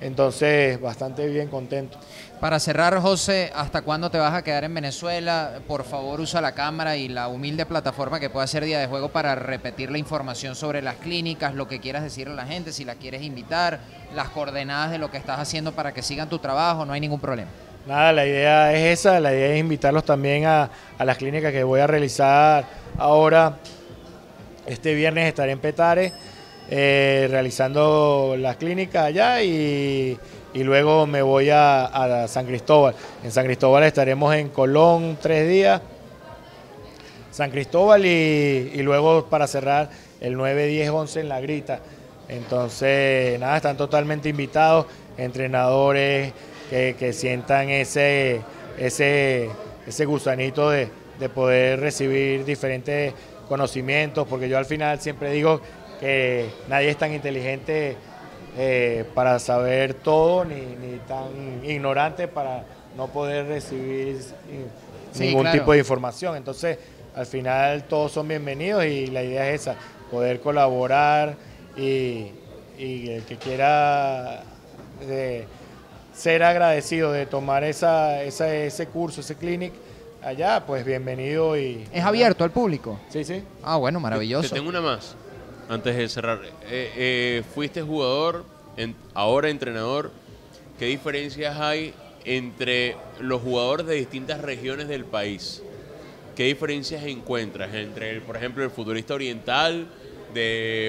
S1: entonces bastante bien, contento.
S2: Para cerrar, José, ¿hasta cuándo te vas a quedar en Venezuela? Por favor, usa la cámara y la humilde plataforma que pueda ser Día de Juego para repetir la información sobre las clínicas, lo que quieras decirle a la gente, si la quieres invitar, las coordenadas de lo que estás haciendo para que sigan tu trabajo, no hay ningún problema.
S1: Nada, la idea es esa, la idea es invitarlos también a las clínicas que voy a realizar ahora. Este viernes estaré en Petare realizando las clínicas allá y luego me voy a San Cristóbal. En San Cristóbal estaremos en Colón 3 días, San Cristóbal y luego para cerrar el 9, 10, 11 en La Grita. Entonces, nada, están totalmente invitados, entrenadores que sientan ese gusanito de poder recibir diferentes conocimientos, porque yo al final siempre digo que nadie es tan inteligente para saber todo, ni tan ignorante para no poder recibir ningún tipo de información. Entonces, al final todos son bienvenidos y la idea es esa, poder colaborar y el que quiera ser agradecido de tomar ese curso, ese clinic allá, pues bienvenido.
S2: ¿Es abierto al público?
S1: Sí, sí.
S2: Ah, bueno, maravilloso.
S3: Te tengo una más, antes de cerrar. Fuiste jugador, ahora entrenador. ¿Qué diferencias hay entre los jugadores de distintas regiones del país? ¿Qué diferencias encuentras entre, por ejemplo, el futbolista oriental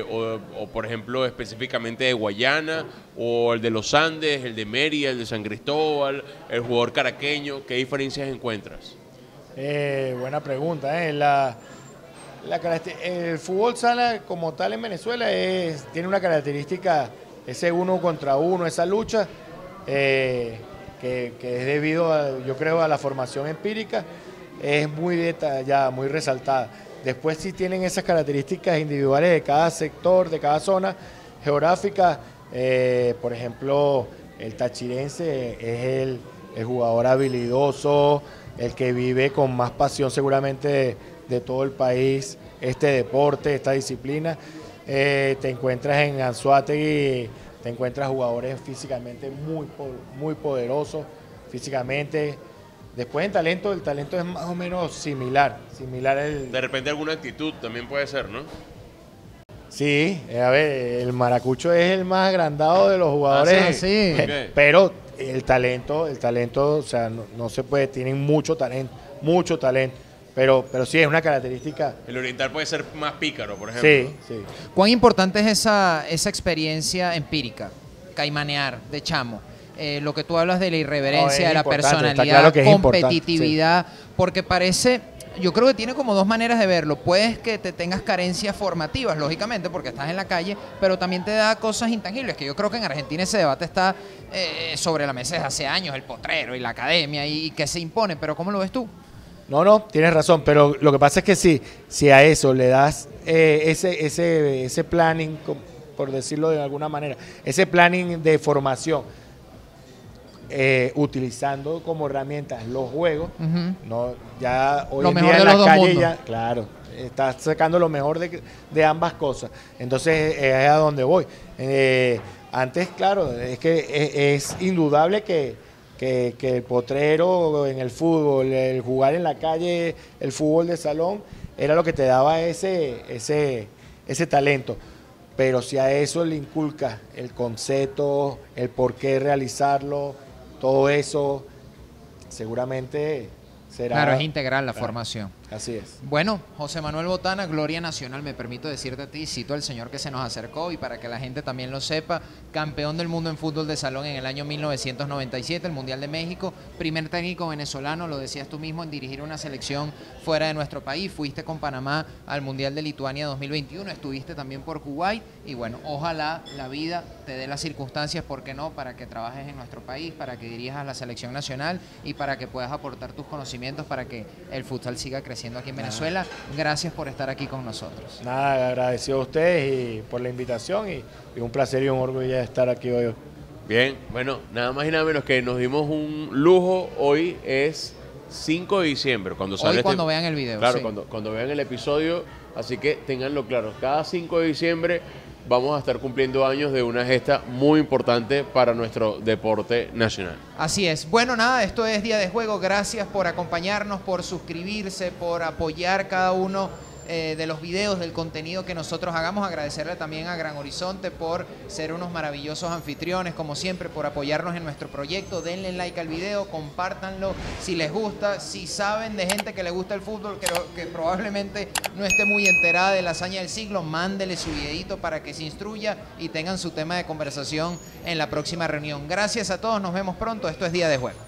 S3: o por ejemplo, específicamente de Guayana, o el de los Andes, el de Mérida, el de San Cristóbal, el jugador caraqueño? ¿Qué diferencias encuentras?
S1: Buena pregunta. El fútbol sala como tal en Venezuela tiene una característica, ese uno contra uno, esa lucha, que es debido, yo creo, a la formación empírica, es muy detallada, muy resaltada. Después sí tienen esas características individuales de cada sector, de cada zona geográfica. Por ejemplo, el tachirense es el jugador habilidoso, el que vive con más pasión seguramente de todo el país este deporte, esta disciplina. Te encuentras en Anzoátegui, te encuentras jugadores físicamente muy poderosos, físicamente. Después en talento, el talento es más o menos similar.
S3: De repente alguna actitud también puede ser, ¿no?
S1: Sí, a ver, el maracucho es el más agrandado de los jugadores.
S2: Sí.
S3: Okay.
S1: Pero el talento, o sea, no se puede, tienen mucho talento. Pero sí, es una característica.
S3: El oriental puede ser más pícaro, por ejemplo.
S1: Sí.
S2: ¿Cuán importante es esa experiencia empírica, caimanear, de chamo? Lo que tú hablas de la irreverencia, de la personalidad,
S1: claro que
S2: competitividad, porque parece, yo creo que tiene como dos maneras de verlo. Puedes que te tengas carencias formativas, lógicamente, porque estás en la calle, pero también te da cosas intangibles, que yo creo que en Argentina ese debate está sobre la mesa desde hace años, el potrero y la academia, y que se impone, pero ¿cómo lo ves tú?
S1: No, tienes razón, pero lo que pasa es que si a eso le das ese planning, por decirlo de alguna manera, ese planning de formación, utilizando como herramientas los juegos, no, ya hoy en día en la calle ya, claro, estás sacando lo mejor de ambas cosas. Entonces es a donde voy. Antes, claro, es que es indudable que el potrero en el fútbol, el jugar en la calle, el fútbol de salón, era lo que te daba ese talento. Pero si a eso le inculcas el concepto, el por qué realizarlo, todo eso, seguramente será...
S2: Claro, es integral la formación.
S1: Así es.
S2: Bueno, José Manuel Botana, Gloria Nacional, me permito decirte a ti, cito al señor que se nos acercó y para que la gente también lo sepa, campeón del mundo en fútbol de salón en el año 1997, el Mundial de México, primer técnico venezolano, lo decías tú mismo, en dirigir una selección fuera de nuestro país, fuiste con Panamá al Mundial de Lituania 2021, estuviste también por Kuwait y bueno, ojalá la vida te dé las circunstancias, ¿por qué no?, para que trabajes en nuestro país, para que dirijas la selección nacional y para que puedas aportar tus conocimientos para que el futsal siga creciendo aquí en Venezuela. Gracias por estar aquí con nosotros.
S1: Nada, agradecido a ustedes y por la invitación y un placer y un orgullo estar aquí hoy.
S3: Bien, bueno, nada más y nada menos que nos dimos un lujo. Hoy es 5 de diciembre.
S2: Cuando vean el video.
S3: Claro,
S2: sí.
S3: cuando vean el episodio. Así que ténganlo claro. Cada 5 de diciembre vamos a estar cumpliendo años de una gesta muy importante para nuestro deporte nacional.
S2: Así es. Bueno, nada, esto es Día de Juego. Gracias por acompañarnos, por suscribirse, por apoyar cada uno de los videos, del contenido que nosotros hagamos. Agradecerle también a Gran Horizonte por ser unos maravillosos anfitriones, como siempre, por apoyarnos en nuestro proyecto. Denle like al video, compártanlo si les gusta. Si saben de gente que le gusta el fútbol, que probablemente no esté muy enterada de la hazaña del siglo, mándele su videito para que se instruya y tengan su tema de conversación en la próxima reunión. Gracias a todos, nos vemos pronto. Esto es Día de Juego.